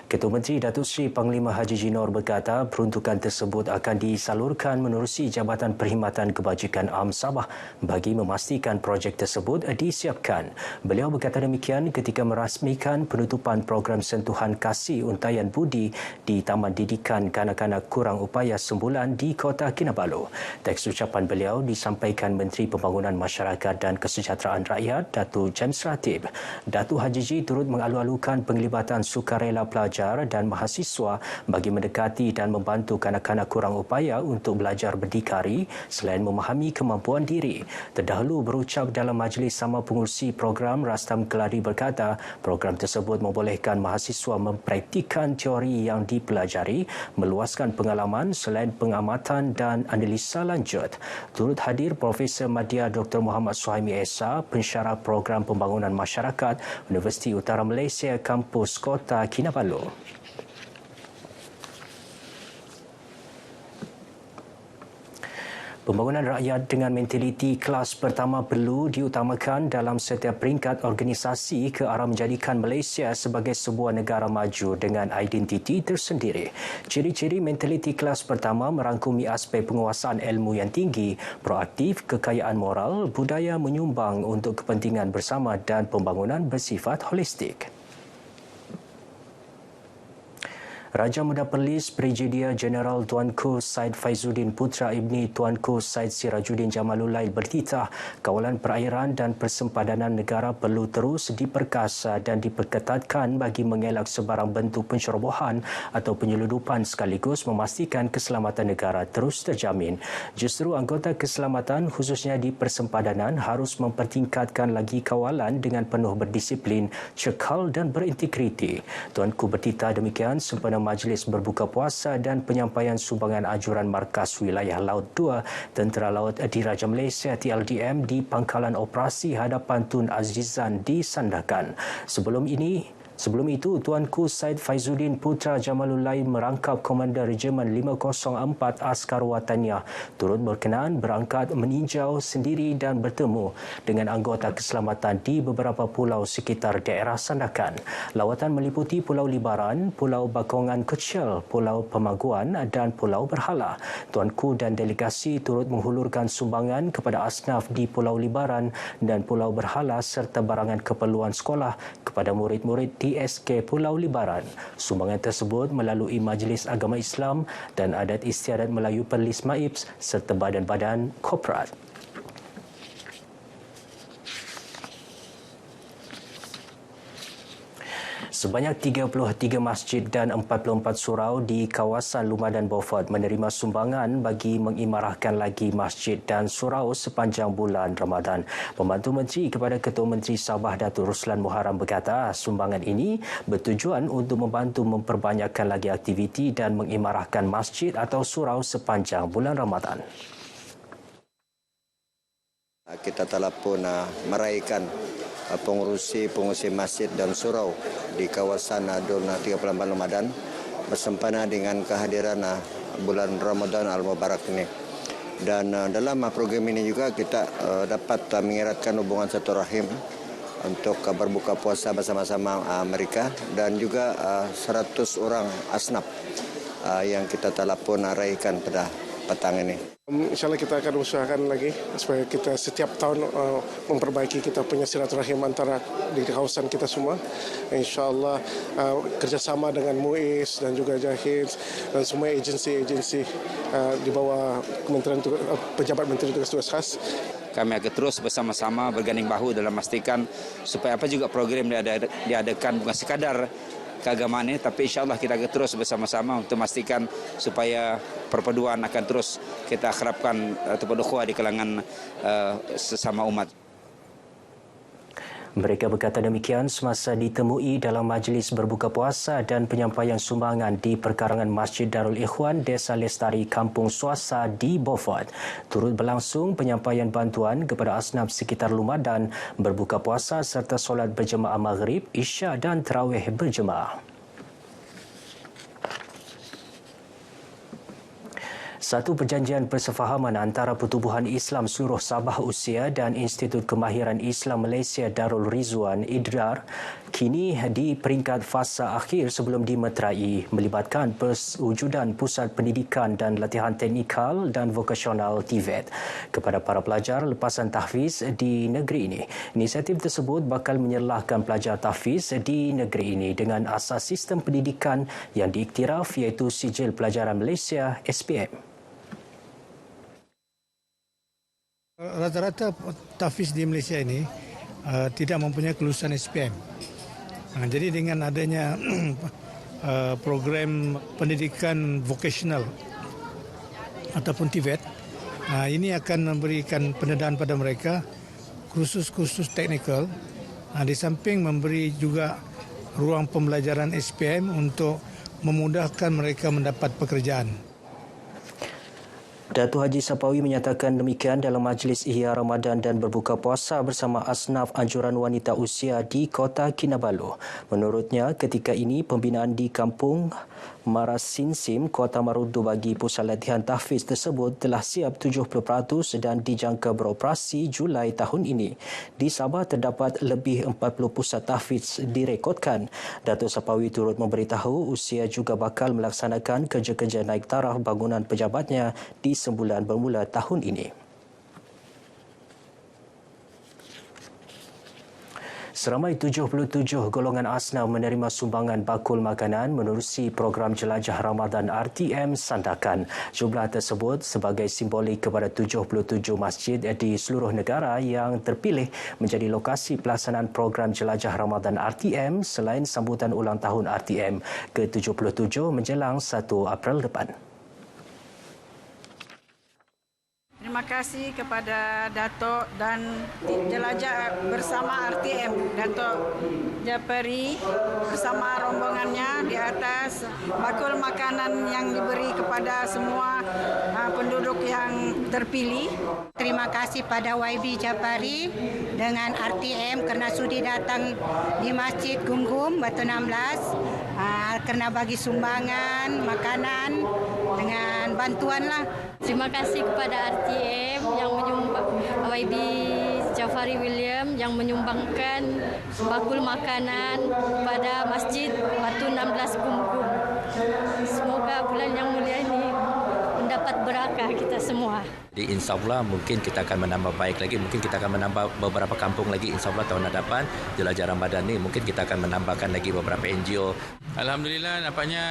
Ketua Menteri Datuk Seri Panglima Haji Jinor berkata peruntukan tersebut akan disalurkan menerusi Jabatan Perkhidmatan Kebajikan Am Sabah bagi memastikan projek tersebut disiapkan. Beliau berkata demikian ketika merasmikan penutupan program sentuhan kasih untayan budi di Taman Didikan Kanak-kanak Kurang Upaya Sembulan di Kota Kinabalu. Teks ucapan beliau disampaikan Menteri Pembangunan Masyarakat dan Kesejahteraan Rakyat Datuk James Ratib. Datuk Haji Ji turut mengalu-alukan penglibatan sukarela pelajar dan mahasiswa bagi mendekati dan membantu kanak-kanak kurang upaya untuk belajar berdikari selain memahami kemampuan diri. Terdahulu berucap dalam majlis sama pengurusi program, Rastam Keladi berkata program tersebut membolehkan mahasiswa mempraktikkan teori yang dipelajari, meluaskan pengalaman selain pengamatan dan analisa lanjut. Turut hadir Profesor Madya Dr. Muhammad Suhaimi Esa, pensyarah program pembangunan masyarakat Universiti Utara Malaysia Kampus Kota Kinabalu. Pembangunan rakyat dengan mentaliti kelas pertama perlu diutamakan dalam setiap peringkat organisasi ke arah menjadikan Malaysia sebagai sebuah negara maju dengan identiti tersendiri. Ciri-ciri mentaliti kelas pertama merangkumi aspek penguasaan ilmu yang tinggi, proaktif, kekayaan moral, budaya menyumbang untuk kepentingan bersama dan pembangunan bersifat holistik. Raja Muda Perlis Brigadier Jeneral Tuanku Said Faizuddin Putra Ibni Tuanku Said Sirajuddin Jamalulail bertitah kawalan perairan dan persempadanan negara perlu terus diperkasa dan diperketatkan bagi mengelak sebarang bentuk pencerobohan atau penyeludupan sekaligus memastikan keselamatan negara terus terjamin. Justru anggota keselamatan khususnya di persempadanan harus mempertingkatkan lagi kawalan dengan penuh berdisiplin, cekal dan berintegriti. Tuanku bertitah demikian sempena Majlis Berbuka Puasa dan penyampaian sumbangan ajuran Markas Wilayah Laut 2 Tentera Laut Diraja Malaysia TLDM di Pangkalan Operasi Hadapan Tun Azizan di Sandakan. Sebelum itu, Tuanku Said Faizuddin Putra Jamalulail merangkap Komander Regimen 504 Askar Wataniah turut berkenaan berangkat meninjau sendiri dan bertemu dengan anggota keselamatan di beberapa pulau sekitar daerah Sandakan. Lawatan meliputi Pulau Libaran, Pulau Bakongan Kecil, Pulau Pemaguan dan Pulau Berhala. Tuanku dan delegasi turut menghulurkan sumbangan kepada asnaf di Pulau Libaran dan Pulau Berhala serta barangan keperluan sekolah kepada murid-murid di SK Pulau Libaran. Sumbangan tersebut melalui Majlis Agama Islam dan Adat Istiadat Melayu Perlis MAIPS serta badan-badan korporat. Sebanyak 33 masjid dan 44 surau di kawasan Lumadan Beaufort menerima sumbangan bagi mengimarahkan lagi masjid dan surau sepanjang bulan Ramadan. Pembantu Menteri kepada Ketua Menteri Sabah Datuk Ruslan Muharram berkata sumbangan ini bertujuan untuk membantu memperbanyakkan lagi aktiviti dan mengimarahkan masjid atau surau sepanjang bulan Ramadan. Kita telah pun meraihkan pengurusi masjid dan surau di kawasan DUN 38 Ramadan bersempena dengan kehadiran bulan Ramadan Al-Mubarak ini. Dan dalam program ini juga kita dapat mengeratkan hubungan silaturahim untuk berbuka puasa bersama-sama mereka dan juga 100 orang asnaf yang kita telah pun raihkan pada petang ini. InsyaAllah kita akan usahakan lagi supaya kita setiap tahun memperbaiki kita punya silaturahim antara di kawasan kita semua. InsyaAllah kerjasama dengan MUIS dan juga JAHID dan semua agensi-agensi di bawah Kementerian Pejabat Menteri Tugas Khas. Kami akan terus bersama-sama berganding bahu dalam memastikan supaya apa juga program diadakan bukan sekadar keagamaan ini, tapi insyaAllah kita akan terus bersama-sama untuk memastikan supaya perpaduan akan terus kita harapkan ataupun ukhuwah di kalangan sesama umat. Mereka berkata demikian semasa ditemui dalam majlis berbuka puasa dan penyampaian sumbangan di perkarangan Masjid Darul Ikhwan Desa Lestari Kampung Suasa di Beaufort. Turut berlangsung penyampaian bantuan kepada asnaf sekitar Lumadan berbuka puasa serta solat berjemaah Maghrib, Isya dan Tarawih berjemaah. Satu perjanjian persefahaman antara Pertubuhan Islam Seluruh Sabah Usia dan Institut Kemahiran Islam Malaysia Darul Rizwan IDRAR kini di peringkat fasa akhir sebelum dimeterai melibatkan perwujudan Pusat Pendidikan dan Latihan Teknikal dan Vokasional TVET kepada para pelajar lepasan tahfiz di negeri ini. Inisiatif tersebut bakal menyerlahkan pelajar tahfiz di negeri ini dengan asas sistem pendidikan yang diiktiraf iaitu Sijil Pelajaran Malaysia SPM. Rata-rata tahfiz di Malaysia ini tidak mempunyai kelulusan SPM. Jadi dengan adanya program pendidikan vokasional ataupun TVET, ini akan memberikan pendedahan pada mereka kursus-kursus teknikal, di samping memberi juga ruang pembelajaran SPM untuk memudahkan mereka mendapat pekerjaan. Datuk Haji Sapawi menyatakan demikian dalam Majlis Ihya Ramadan dan berbuka puasa bersama asnaf anjuran wanita usia di Kota Kinabalu. Menurutnya, ketika ini pembinaan di Kampung Marasinsim, Kota Marudu bagi pusat latihan tahfiz tersebut telah siap 70% dan dijangka beroperasi Julai tahun ini. Di Sabah terdapat lebih 40 pusat tahfiz direkodkan. Datuk Sapawi turut memberitahu usia juga bakal melaksanakan kerja-kerja naik taraf bangunan pejabatnya di sebulan bermula tahun ini. Seramai 77 golongan asnaf menerima sumbangan bakul makanan menerusi program Jelajah Ramadan RTM Sandakan. Jumlah tersebut sebagai simbolik kepada 77 masjid di seluruh negara yang terpilih menjadi lokasi pelaksanaan program Jelajah Ramadan RTM selain sambutan ulang tahun RTM ke-77 menjelang 1 April depan. Terima kasih kepada Datuk dan Jelajah bersama RTM, Datuk Japari bersama rombongannya di atas bakul makanan yang diberi kepada semua penduduk yang terpilih. Terima kasih pada YB Japari dengan RTM kerana sudi datang di Masjid Gumgum Batu 16 kerana bagi sumbangan makanan dengan bantuanlah. Terima kasih kepada RTM yang menyumbang, YB Jafari William yang menyumbangkan bakul makanan pada Masjid Batu 16 Gumgum. Semoga bulan yang mulia ini mendapat berkah kita semua. InsyaAllah mungkin kita akan menambah baik lagi, mungkin kita akan menambah beberapa kampung lagi insyaAllah tahun hadapan Jelajah Ramadan ni, mungkin kita akan menambahkan lagi beberapa NGO. Alhamdulillah, nampaknya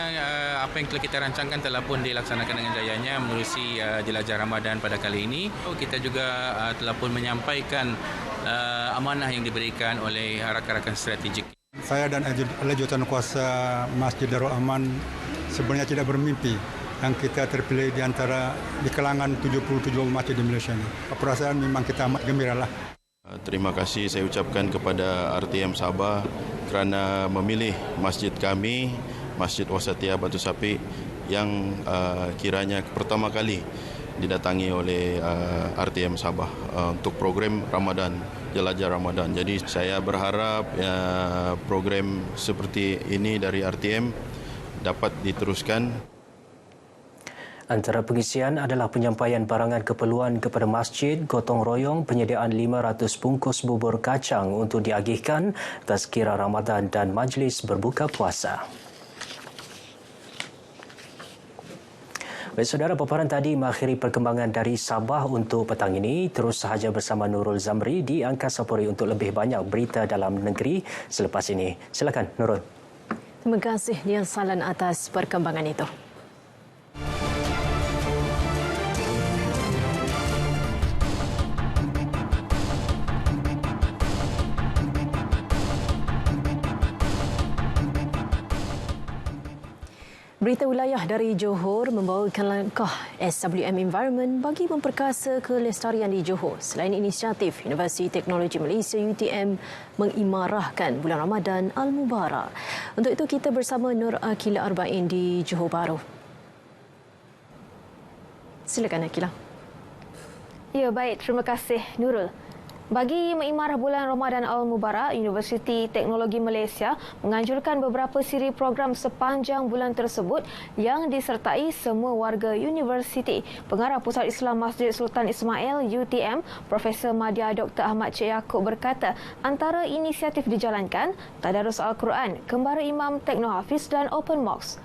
apa yang telah kita rancangkan telah pun dilaksanakan dengan jayanya menerusi Jelajah Ramadan pada kali ini. Kita juga telah pun menyampaikan amanah yang diberikan oleh rakan-rakan strategik. Saya dan ahli jurukuasa Masjid Darul Aman sebenarnya tidak bermimpi yang kita terpilih di kalangan 77 masjid di Malaysia ini. Perasaan memang kita amat gembira lah. Terima kasih saya ucapkan kepada RTM Sabah kerana memilih masjid kami, Masjid Wasatia Batu Sapi yang kiranya pertama kali didatangi oleh RTM Sabah untuk program Ramadan, Jelajah Ramadan. Jadi saya berharap program seperti ini dari RTM dapat diteruskan. Antara pengisian adalah penyampaian barangan keperluan kepada masjid, gotong royong penyediaan 500 bungkus bubur kacang untuk diagihkan, tazkirah Ramadan dan majlis berbuka puasa. Baik saudara, paparan tadi mengakhiri perkembangan dari Sabah untuk petang ini. Terus sahaja bersama Nurul Zamri di Angkasa Puri untuk lebih banyak berita dalam negeri selepas ini. Silakan Nurul. Terima kasih Niel Salan atas perkembangan itu. Berita wilayah dari Johor membawakan langkah SWM Environment bagi memperkasa kelestarian di Johor. Selain inisiatif, Universiti Teknologi Malaysia UTM mengimarahkan bulan Ramadan Al-Mubarak. Untuk itu kita bersama Nur Akila Arba'in di Johor Bahru. Silakan Akila. Ya, baik. Terima kasih Nurul. Bagi mengimarah bulan Ramadan Al-Mubarak, Universiti Teknologi Malaysia menganjurkan beberapa siri program sepanjang bulan tersebut yang disertai semua warga universiti. Pengarah Pusat Islam Masjid Sultan Ismail UTM, Profesor Madya Dr. Ahmad Cik Yaakob berkata, antara inisiatif dijalankan Tadarus Al-Quran, Kembara Imam Teknohafiz dan Open Mosque.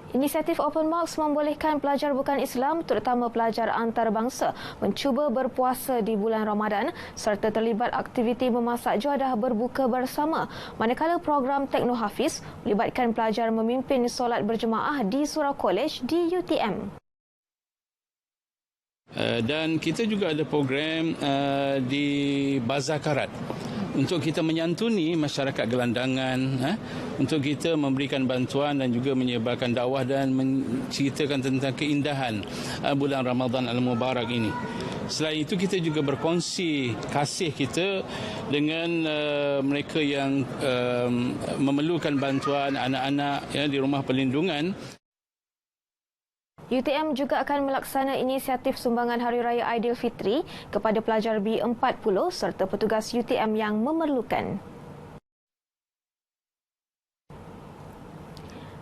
Inisiatif Open Mosque membolehkan pelajar bukan Islam, terutama pelajar antarabangsa, mencuba berpuasa di bulan Ramadan serta terlibat aktiviti memasak juadah berbuka bersama. Manakala program Teknohafiz melibatkan pelajar memimpin solat berjemaah di surau kolej di UTM. Dan kita juga ada program di Bazar Karat untuk kita menyantuni masyarakat gelandangan, untuk kita memberikan bantuan dan juga menyebarkan dakwah dan menceritakan tentang keindahan bulan Ramadan Al-Mubarak ini. Selain itu kita juga berkongsi kasih kita dengan mereka yang memerlukan bantuan, anak-anak di rumah perlindungan. UTM juga akan melaksana inisiatif sumbangan Hari Raya Aidilfitri kepada pelajar B40 serta petugas UTM yang memerlukan.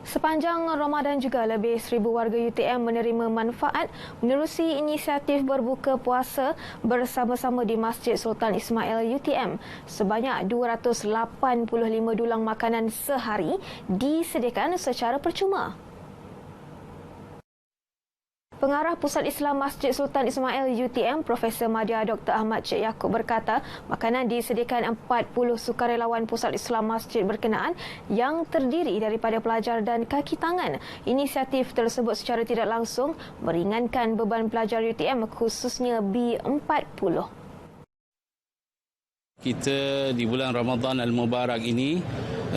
Sepanjang Ramadan juga lebih 1,000 warga UTM menerima manfaat menerusi inisiatif berbuka puasa bersama-sama di Masjid Sultan Ismail UTM. Sebanyak 285 dulang makanan sehari disediakan secara percuma. Pengarah Pusat Islam Masjid Sultan Ismail UTM, Profesor Madya Dr. Ahmad Cik Yaakob berkata, makanan disediakan 40 sukarelawan Pusat Islam Masjid berkenaan yang terdiri daripada pelajar dan kaki tangan. Inisiatif tersebut secara tidak langsung meringankan beban pelajar UTM khususnya B40. Kita di bulan Ramadan Al-Mubarak ini,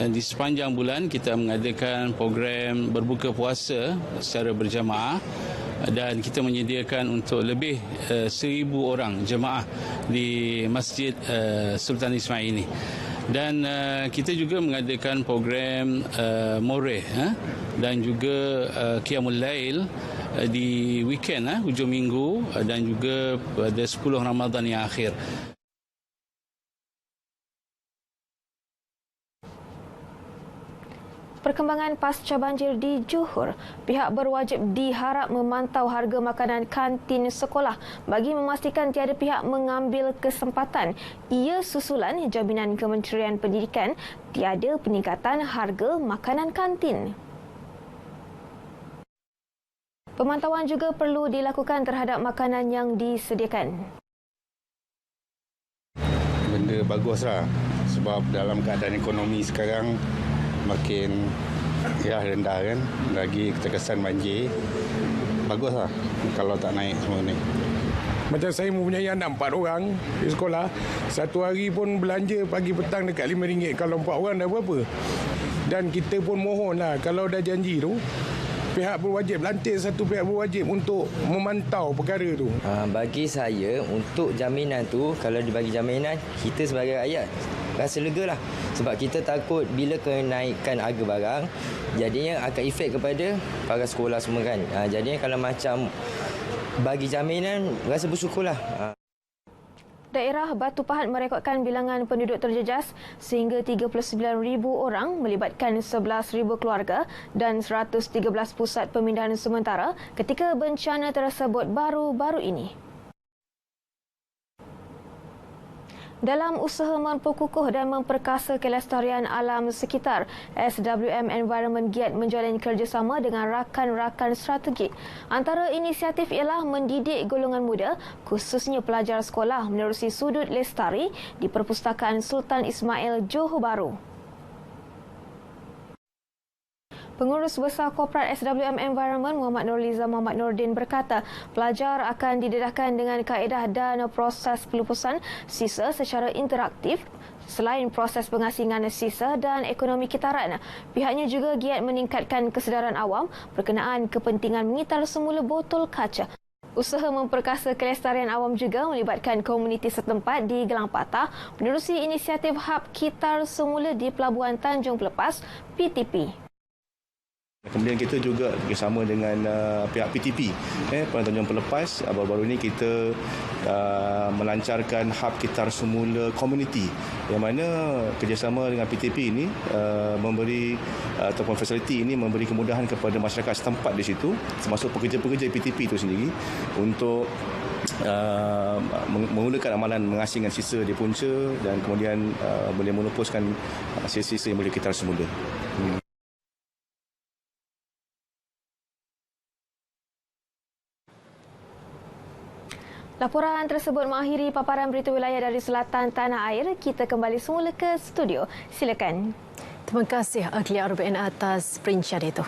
di sepanjang bulan kita mengadakan program berbuka puasa secara berjamaah dan kita menyediakan untuk lebih 1,000 orang jemaah di Masjid Sultan Ismail ini. Dan kita juga mengadakan program Moreh dan juga Qiyamul Lail di weekend, hujung minggu dan juga pada 10 Ramadan yang akhir. Perkembangan pasca banjir di Johor, pihak berwajib diharap memantau harga makanan kantin sekolah bagi memastikan tiada pihak mengambil kesempatan. Ia susulan jaminan Kementerian Pendidikan tiada peningkatan harga makanan kantin. Pemantauan juga perlu dilakukan terhadap makanan yang disediakan. Benda baguslah sebab dalam keadaan ekonomi sekarang makin rendah kan, lagi terkesan banjir. Baguslah kalau tak naik semua ni. Macam saya mempunyai anak 4 orang di sekolah, satu hari pun belanja pagi petang dekat RM5. Kalau 4 orang dah berapa? Dan kita pun mohonlah kalau dah janji tu, pihak berwajib, lantik satu pihak berwajib untuk memantau perkara tu. Bagi saya, untuk jaminan tu, kalau dibagi jaminan, kita sebagai rakyat rasa lega lah. Sebab kita takut bila kenaikan harga barang, jadinya akan efek kepada para sekolah semua kan. Jadinya kalau macam bagi jaminan, rasa bersyukurlah. Daerah Batu Pahat merekodkan bilangan penduduk terjejas sehingga 39,000 orang melibatkan 11,000 keluarga dan 113 pusat pemindahan sementara ketika bencana tersebut baru-baru ini. Dalam usaha memperkukuh dan memperkasa kelestarian alam sekitar, SWM Environment giat menjalin kerjasama dengan rakan-rakan strategik. Antara inisiatif ialah mendidik golongan muda, khususnya pelajar sekolah menerusi sudut lestari di Perpustakaan Sultan Ismail Johor Bahru. Pengurus Besar Korporat SWM Environment Muhammad Nurliza Muhammad Nordin berkata, pelajar akan didedahkan dengan kaedah dan proses pelupusan sisa secara interaktif. Selain proses pengasingan sisa dan ekonomi kitaran, pihaknya juga giat meningkatkan kesedaran awam berkenaan kepentingan mengitar semula botol kaca. Usaha memperkasa kelestarian awam juga melibatkan komuniti setempat di Gelang Patah menerusi inisiatif Hub Kitar Semula di Pelabuhan Tanjung Pelepas, PTP. Kemudian kita juga bersama dengan pihak PTP, Pelabuhan Tanjung Pelepas. Baru-baru ini kita melancarkan Hub Kitar Semula Community, yang mana kerjasama dengan PTP ini memberi ataupun fasiliti ini memberi kemudahan kepada masyarakat setempat di situ, termasuk pekerja-pekerja PTP itu sendiri, untuk memulakan amalan mengasingkan sisa di punca dan kemudian boleh melupuskan sisa-sisa yang boleh kitar semula. Laporan tersebut mengakhiri paparan berita wilayah dari selatan tanah air. Kita kembali semula ke studio. Silakan. Terima kasih Akhli RBN atas perincian itu.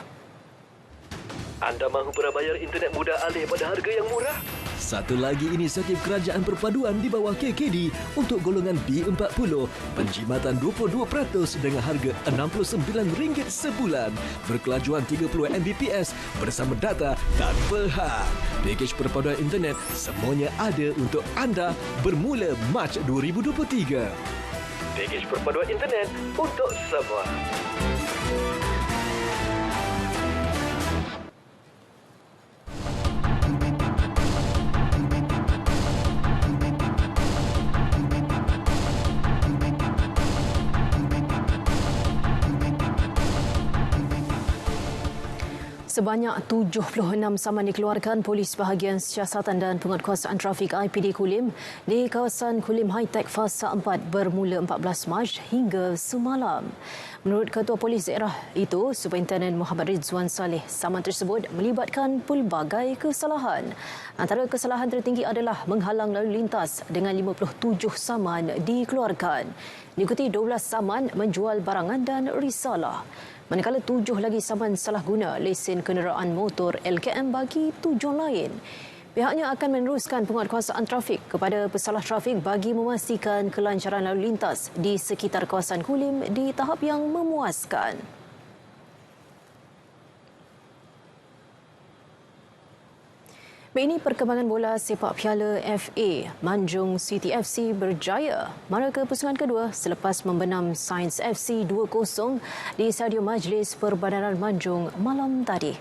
Anda mahu berbayar internet mudah alih pada harga yang murah? Satu lagi inisiatif kerajaan perpaduan di bawah KKD untuk golongan B40, penjimatan 22% dengan harga RM69 sebulan, berkelajuan 30 Mbps bersama data tanpa had. Pakej perpaduan internet semuanya ada untuk anda bermula Mac 2023. Pakej perpaduan internet untuk semua. Sebanyak 76 saman dikeluarkan Polis Bahagian Siasatan dan Penguatkuasaan Trafik IPD Kulim di kawasan Kulim High Tech Fasa 4 bermula 14 Mac hingga semalam. Menurut Ketua Polis Daerah itu, Superintendent Muhammad Rizwan Saleh, saman tersebut melibatkan pelbagai kesalahan. Antara kesalahan tertinggi adalah menghalang lalu lintas dengan 57 saman dikeluarkan. Diikuti 12 saman menjual barangan dan risalah. Manakala 7 lagi saman salah guna lesen kenderaan motor LKM bagi tujuan lain. Pihaknya akan meneruskan penguatkuasaan trafik kepada pesalah trafik bagi memastikan kelancaran lalu lintas di sekitar kawasan Kulim di tahap yang memuaskan. Ini perkembangan bola sepak Piala FA. Manjung City FC berjaya mara ke pusingan kedua selepas membenam Sains FC 2-0 di Stadium Majlis Perbandaran Manjung malam tadi.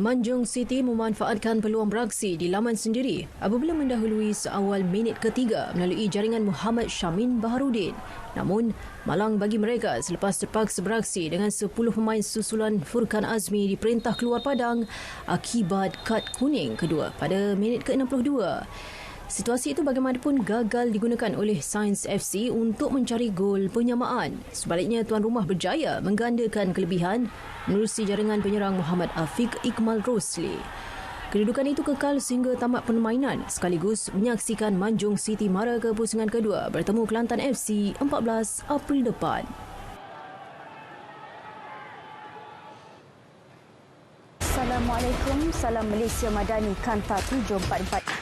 Manjung City memanfaatkan peluang beraksi di laman sendiri apabila mendahului seawal minit ketiga melalui jaringan Muhammad Syamin Baharudin. Namun, malang bagi mereka selepas terpaksa beraksi dengan 10 pemain susulan Furkan Azmi diperintah keluar padang akibat kad kuning kedua pada minit ke-62. Situasi itu bagaimanapun gagal digunakan oleh Sains FC untuk mencari gol penyamaan. Sebaliknya, tuan rumah berjaya menggandakan kelebihan menerusi jaringan penyerang Muhammad Afiq Iqmal Rosli. Kedudukan itu kekal sehingga tamat permainan sekaligus menyaksikan Manjung City mara ke pusingan kedua bertemu Kelantan FC 14 April depan. Assalamualaikum, salam Malaysia Madani Kanta 744.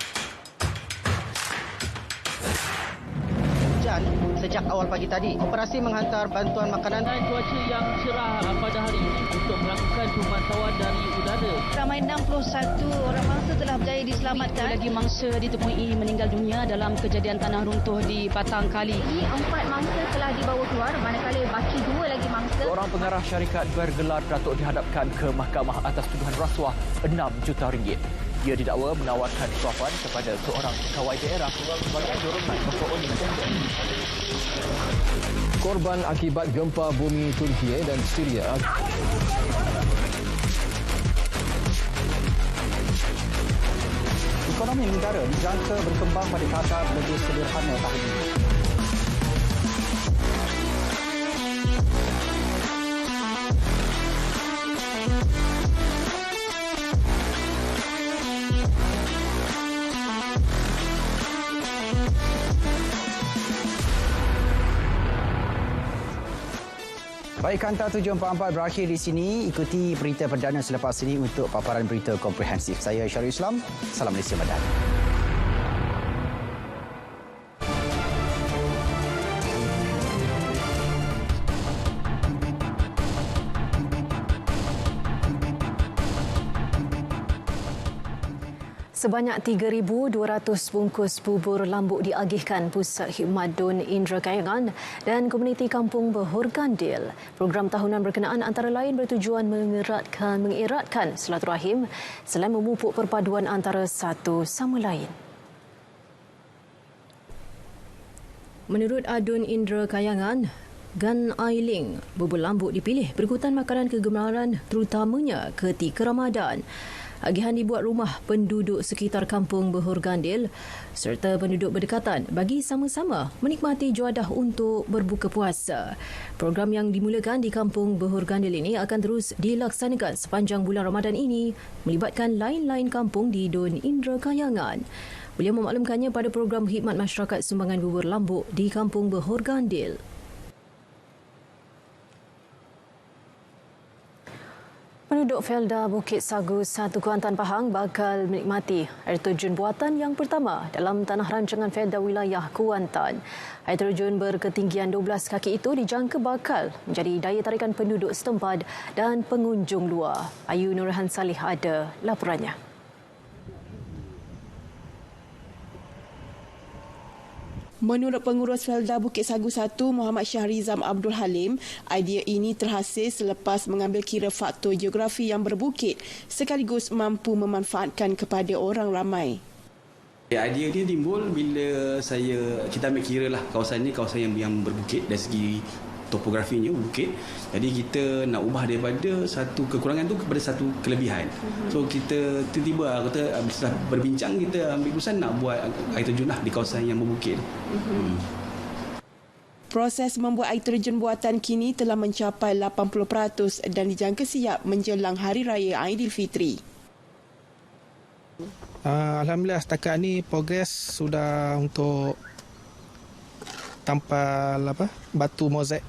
Sejak awal pagi tadi, operasi menghantar bantuan makanan dan cuaca yang cerah pada hari ini untuk melakukan pemantauan dari udara. Ramai 61 orang mangsa telah berjaya diselamatkan. Lagi mangsa ditemui meninggal dunia dalam kejadian tanah runtuh di Patang Kali. 4 mangsa telah dibawa keluar, manakala baki 2 lagi mangsa. Seorang pengarah syarikat bergelar datuk dihadapkan ke mahkamah atas tuduhan rasuah RM6 juta. Dia didakwa menawarkan suapan kepada seorang pegawai daerah sebagai dorongan memperoleh tender. Korban akibat gempa bumi Turki dan Syria. Ekonomi negara dijangka berkembang pada kadar lebih sederhana tahun ini. Baik, Kanta 744 berakhir di sini. Ikuti berita perdana selepas ini untuk paparan berita komprehensif. Saya Syarul Islam. Salam Malaysia Madani. Sebanyak 3,200 bungkus bubur lambuk diagihkan Pusat Khidmat Dun Indra Kayangan dan komuniti kampung Behur Gandil. Program tahunan berkenaan antara lain bertujuan mengeratkan silaturahim selain memupuk perpaduan antara satu sama lain. Menurut Adun Indra Kayangan, Gan Ailing, bubur lambuk dipilih berikutan makanan kegemaran terutamanya ketika Ramadan. Agihan dibuat rumah penduduk sekitar kampung Behur Gandil serta penduduk berdekatan bagi sama-sama menikmati juadah untuk berbuka puasa. Program yang dimulakan di kampung Behur Gandil ini akan terus dilaksanakan sepanjang bulan Ramadan ini melibatkan lain-lain kampung di Dun Indra Kayangan. Beliau memaklumkannya pada program khidmat masyarakat sumbangan bubur lambuk di kampung Behur Gandil. Penduduk Felda Bukit Sagu 1 Kuantan Pahang bakal menikmati air terjun buatan yang pertama dalam tanah rancangan Felda wilayah Kuantan. Air terjun berketinggian 12 kaki itu dijangka bakal menjadi daya tarikan penduduk setempat dan pengunjung luar. Ayu Nurhan Salih ada laporannya. Menurut pengurus Felda Bukit Sagu 1 Muhammad Syahrizam Abdul Halim, idea ini terhasil selepas mengambil kira faktor geografi yang berbukit sekaligus mampu memanfaatkan kepada orang ramai. Idea ni timbul bila kita ambil kira lah kawasan ni kawasan yang berbukit dari segi topografinya bukit. Jadi kita nak ubah daripada satu kekurangan tu kepada satu kelebihan. So kita tiba-tiba kata setelah berbincang kita ambil keputusan nak buat air terjun di kawasan yang berbukit. Proses membuat air terjun buatan kini telah mencapai 80% dan dijangka siap menjelang Hari Raya Aidilfitri. Alhamdulillah setakat ni progres sudah untuk tampal batu mozaik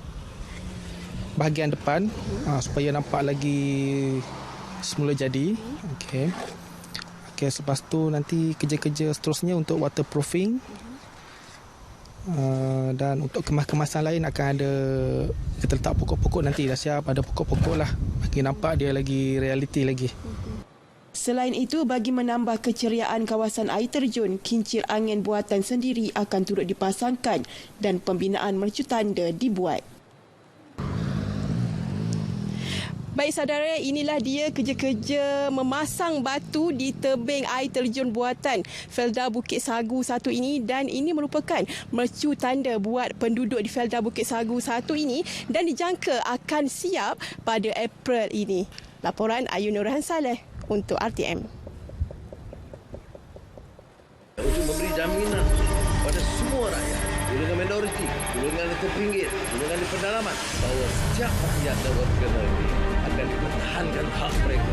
bahagian depan supaya nampak lagi semula jadi. Okey, selepas tu nanti kerja-kerja seterusnya untuk waterproofing. Dan untuk kemas-kemasan lain akan ada, kita letak pokok-pokok nanti dah siap, ada pokok-pokok lah bagi nampak dia lagi realiti lagi. Selain itu, bagi menambah keceriaan kawasan air terjun, kincir angin buatan sendiri akan turut dipasangkan dan pembinaan mercu tanda dibuat. Baik saudara, inilah dia kerja-kerja memasang batu di tebing air terjun buatan Felda Bukit Sagu 1 ini, dan ini merupakan mercu tanda buat penduduk di Felda Bukit Sagu 1 ini dan dijangka akan siap pada April ini. Laporan Ayu Nurhan Saleh untuk RTM. Untuk memberi jaminan pada semua rakyat, golongan minoriti, golongan terpinggir, golongan di pedalaman, bahawa setiap rakyat dan warga negeri akan dipertahankan hak mereka.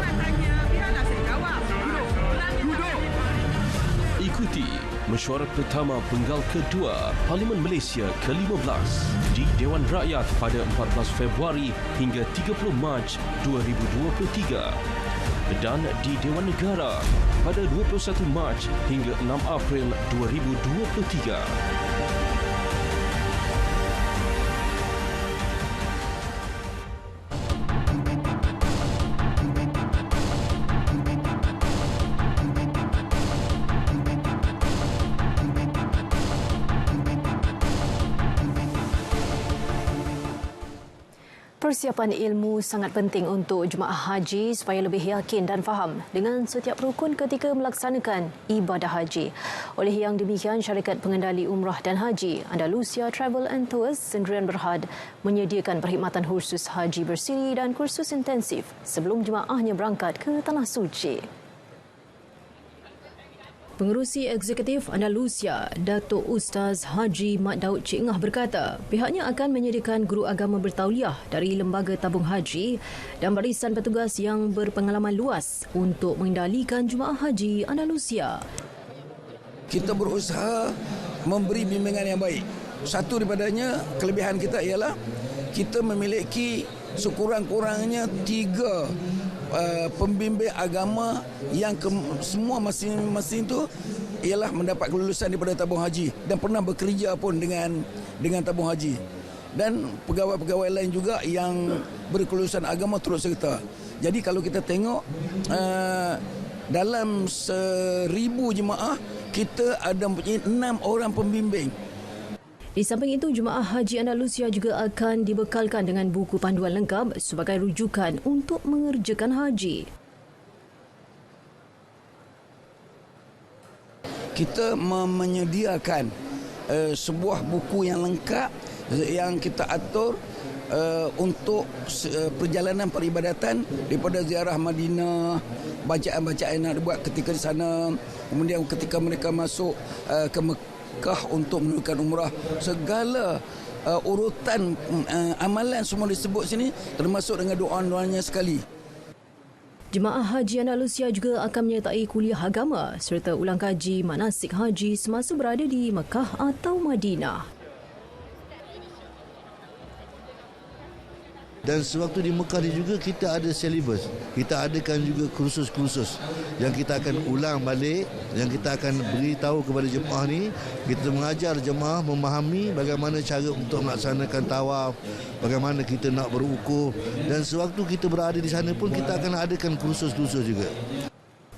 Ikuti mesyuarat pertama penggal kedua Parlimen Malaysia ke-15 di Dewan Rakyat pada 14 Februari hingga 30 Mac 2023 dan di Dewan Negara pada 21 Mac hingga 6 April 2023. Persiapan ilmu sangat penting untuk jemaah haji supaya lebih yakin dan faham dengan setiap rukun ketika melaksanakan ibadah haji. Oleh yang demikian, Syarikat Pengendali Umrah dan Haji Andalusia Travel and Tours Sendirian Berhad menyediakan perkhidmatan khusus haji bersiri dan kursus intensif sebelum jemaahnya berangkat ke Tanah Suci. Pengerusi Eksekutif Andalusia, Datuk Ustaz Haji Mat Daud Cik Ngah berkata, pihaknya akan menyediakan guru agama bertauliah dari Lembaga Tabung Haji dan barisan petugas yang berpengalaman luas untuk mengendalikan jemaah haji Andalusia. Kita berusaha memberi bimbingan yang baik. Satu daripadanya, kelebihan kita ialah kita memiliki sekurang-kurangnya 3 pembimbing agama yang semua masing-masing itu ialah mendapat kelulusan daripada tabung haji dan pernah bekerja pun dengan tabung haji, dan pegawai-pegawai lain juga yang berkelulusan agama turut serta. Jadi kalau kita tengok dalam 1,000 jemaah kita ada 6 orang pembimbing. Di samping itu, jemaah haji Andalusia juga akan dibekalkan dengan buku panduan lengkap sebagai rujukan untuk mengerjakan haji. Kita menyediakan sebuah buku yang lengkap yang kita atur untuk perjalanan peribadatan daripada ziarah Madinah, bacaan-bacaan yang dibuat ketika di sana, kemudian ketika mereka masuk ke Mekah untuk menunaikan umrah, segala urutan amalan semua disebut sini, termasuk dengan doa-doanya sekali. Jemaah Haji Andalusia juga akan menyertai kuliah agama serta ulang kaji manasik haji semasa berada di Mekah atau Madinah. Dan sewaktu di Mekah ni juga kita ada silibus. Kita adakan juga kursus-kursus yang kita akan ulang balik, yang kita akan beritahu kepada jemaah ni. Kita mengajar jemaah memahami bagaimana cara untuk melaksanakan tawaf, bagaimana kita nak berwukuf, dan sewaktu kita berada di sana pun kita akan adakan kursus-kursus juga.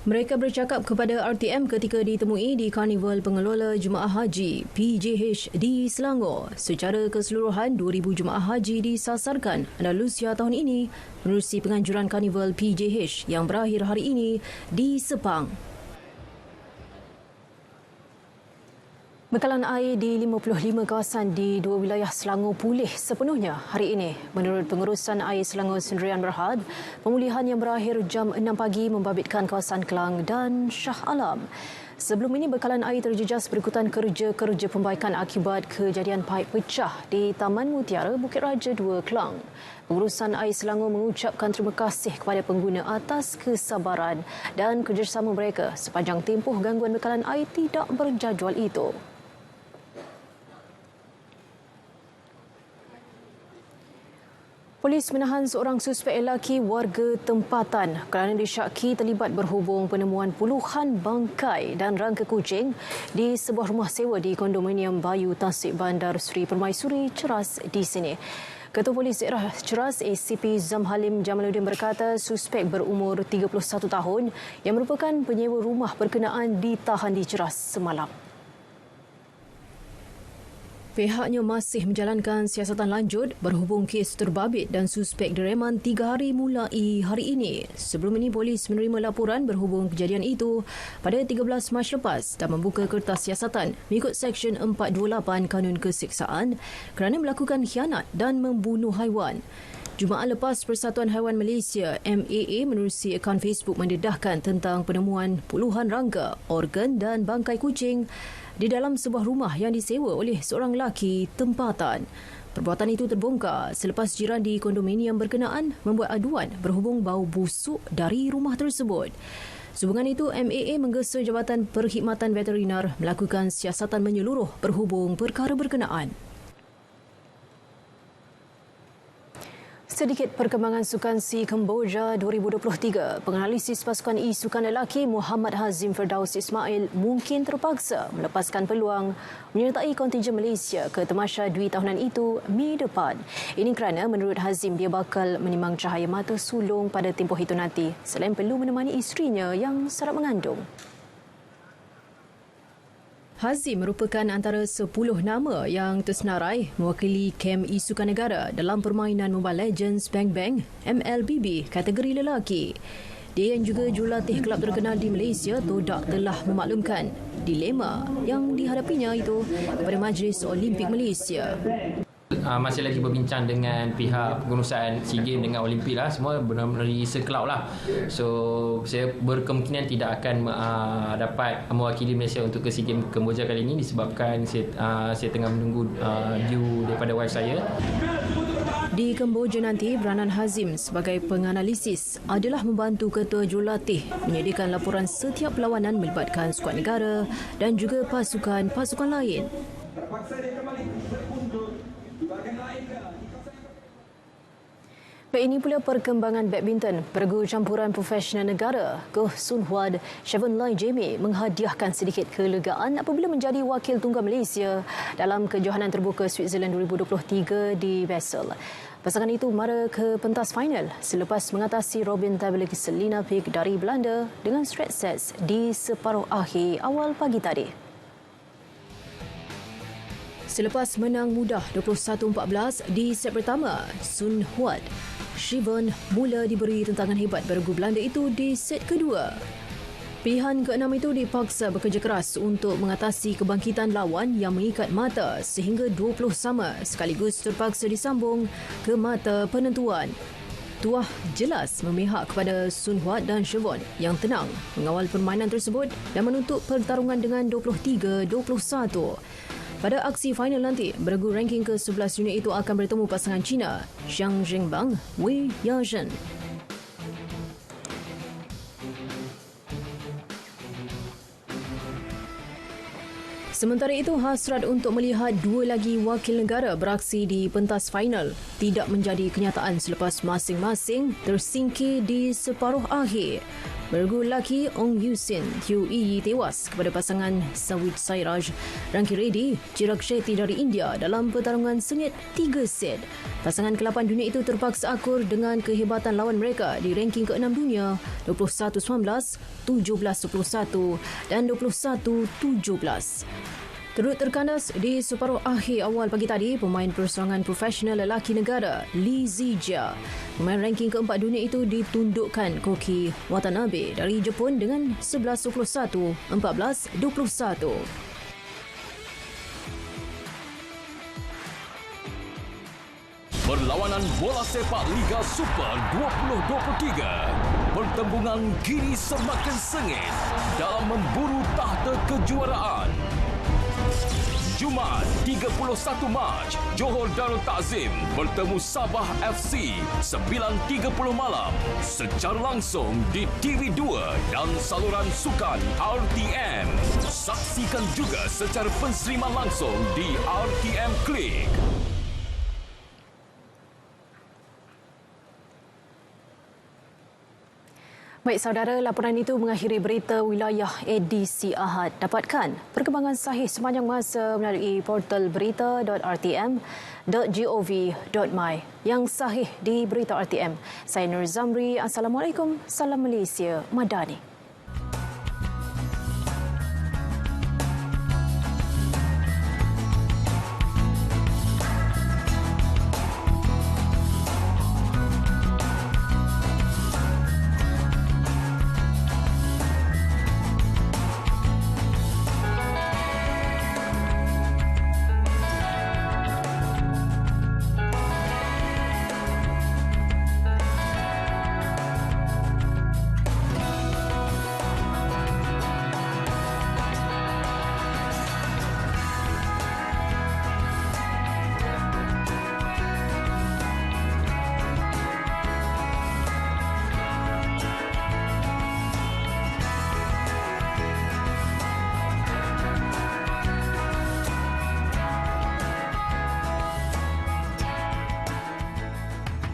Mereka bercakap kepada RTM ketika ditemui di Karnival Pengelola Jemaah Haji PJH di Selangor. Secara keseluruhan, 2,000 jemaah haji disasarkan Andalusia tahun ini menerusi penganjuran Karnival PJH yang berakhir hari ini di Sepang. Bekalan air di 55 kawasan di 2 wilayah Selangor pulih sepenuhnya hari ini. Menurut Pengurusan Air Selangor Sendirian Berhad, pemulihan yang berakhir jam 6 pagi membabitkan kawasan Kelang dan Shah Alam. Sebelum ini, bekalan air terjejas berikutan kerja pembaikan akibat kejadian paip pecah di Taman Mutiara, Bukit Raja 2, Kelang. Pengurusan Air Selangor mengucapkan terima kasih kepada pengguna atas kesabaran dan kerjasama mereka sepanjang tempoh gangguan bekalan air tidak berjadual itu. Polis menahan seorang suspek lelaki warga tempatan kerana disyaki terlibat berhubung penemuan puluhan bangkai dan rangka kucing di sebuah rumah sewa di kondominium Bayu Tasik Bandar Seri Permaisuri, Ceras di sini. Ketua Polis Daerah Ceras ACP Zamhalim Jamaluddin berkata suspek berumur 31 tahun yang merupakan penyewa rumah berkenaan ditahan di Ceras semalam. Pihaknya masih menjalankan siasatan lanjut berhubung kes terbabit dan suspek direman 3 hari mulai hari ini. Sebelum ini, polis menerima laporan berhubung kejadian itu pada 13 Mac lepas dan membuka kertas siasatan mengikut Seksyen 428 Kanun Keseksaan kerana melakukan khianat dan membunuh haiwan. Jumaat lepas, Persatuan Haiwan Malaysia MAA menerusi akaun Facebook mendedahkan tentang penemuan puluhan rangka, organ dan bangkai kucing di dalam sebuah rumah yang disewa oleh seorang lelaki tempatan. Perbuatan itu terbongkar selepas jiran di kondominium berkenaan membuat aduan berhubung bau busuk dari rumah tersebut. Sehubungan itu, MAA menggesa Jabatan Perkhidmatan Veterinar melakukan siasatan menyeluruh berhubung perkara berkenaan. Sedikit perkembangan Sukan C Kemboja 2023. Penganalisis pasukan E Sukan lelaki Muhammad Hazim Firdaus Ismail mungkin terpaksa melepaskan peluang menyertai kontingen Malaysia ke Tamasya Dwi tahunan itu Mei depan. Ini kerana menurut Hazim dia bakal menimang cahaya mata sulung pada tempoh itu nanti selain perlu menemani isterinya yang sedang mengandung. Hazim merupakan antara 10 nama yang tersenarai mewakili kem E Sukan Negara dalam permainan Mobile Legends Bang Bang MLBB kategori lelaki. Dia yang juga jurulatih kelab terkenal di Malaysia, Todak, telah memaklumkan dilema yang dihadapinya itu kepada Majlis Olimpik Malaysia. Masih lagi berbincang dengan pihak pengurusan SEA Games dengan Olimpik lah, semua benar-benar sekelab lah. So saya berkemungkinan tidak akan dapat mewakili Malaysia untuk ke SEA Games Kemboja kali ini disebabkan saya tengah menunggu due daripada wife saya. Di Kemboja nanti, peranan Hazim sebagai penganalisis adalah membantu ketua jurulatih menyediakan laporan setiap perlawanan melibatkan skuad negara dan juga pasukan-pasukan lain. Baik, ini pula perkembangan badminton. Peregu campuran profesional negara Goh Sun Huat, Shavon Lai Jamie menghadiahkan sedikit kelegaan apabila menjadi wakil tunggal Malaysia dalam kejohanan terbuka Switzerland 2023 di Basel. Pasangan itu mara ke pentas final selepas mengatasi Robin Tablik Selina Pick dari Belanda dengan straight sets di separuh akhir awal pagi tadi. Selepas menang mudah 21-14 di set pertama, Sun Huat, Shavon mula diberi tentangan hebat beregu Belanda itu di set kedua. Pilihan ke-6 itu dipaksa bekerja keras untuk mengatasi kebangkitan lawan yang mengikat mata sehingga 20 sama sekaligus terpaksa disambung ke mata penentuan. Tuah jelas memihak kepada Sun Huat dan Shavon yang tenang mengawal permainan tersebut dan menutup pertarungan dengan 23-21. Pada aksi final nanti, beregu ranking ke-11 dunia itu akan bertemu pasangan China, Xiang Zhengbang, Wei Yazhen. Sementara itu, hasrat untuk melihat dua lagi wakil negara beraksi di pentas final tidak menjadi kenyataan selepas masing-masing tersingkir di separuh akhir. Beregu lelaki Ong Yusin, Hugh Yi tewas kepada pasangan Sawit Sairaj, Ranki Reddy, Chirag Shetty dari India dalam pertarungan sengit 3 set. Pasangan ke-8 dunia itu terpaksa akur dengan kehebatan lawan mereka di ranking ke-6 dunia 21-19, 17-21 dan 21-17. Turut terkandas di separuh akhir awal pagi tadi, pemain perseorangan profesional lelaki negara Lee Zijia. Pemain ranking ke-4 dunia itu ditundukkan Koki Watanabe dari Jepun dengan 11-21, 14-21. Perlawanan bola sepak Liga Super 2023. Pertembungan kini semakin sengit dalam memburu tahta kejuaraan. Jumaat 31 Mac, Johor Darul Takzim bertemu Sabah FC 9.30 malam secara langsung di TV2 dan saluran sukan RTM. Saksikan juga secara penseriman langsung di RTM Klik. Baik saudara, laporan itu mengakhiri berita wilayah edisi Ahad. Dapatkan perkembangan sahih sepanjang masa melalui portal berita.rtm.gov.my yang sahih di Berita RTM. Saya Nur Zamri. Assalamualaikum. Salam Malaysia Madani.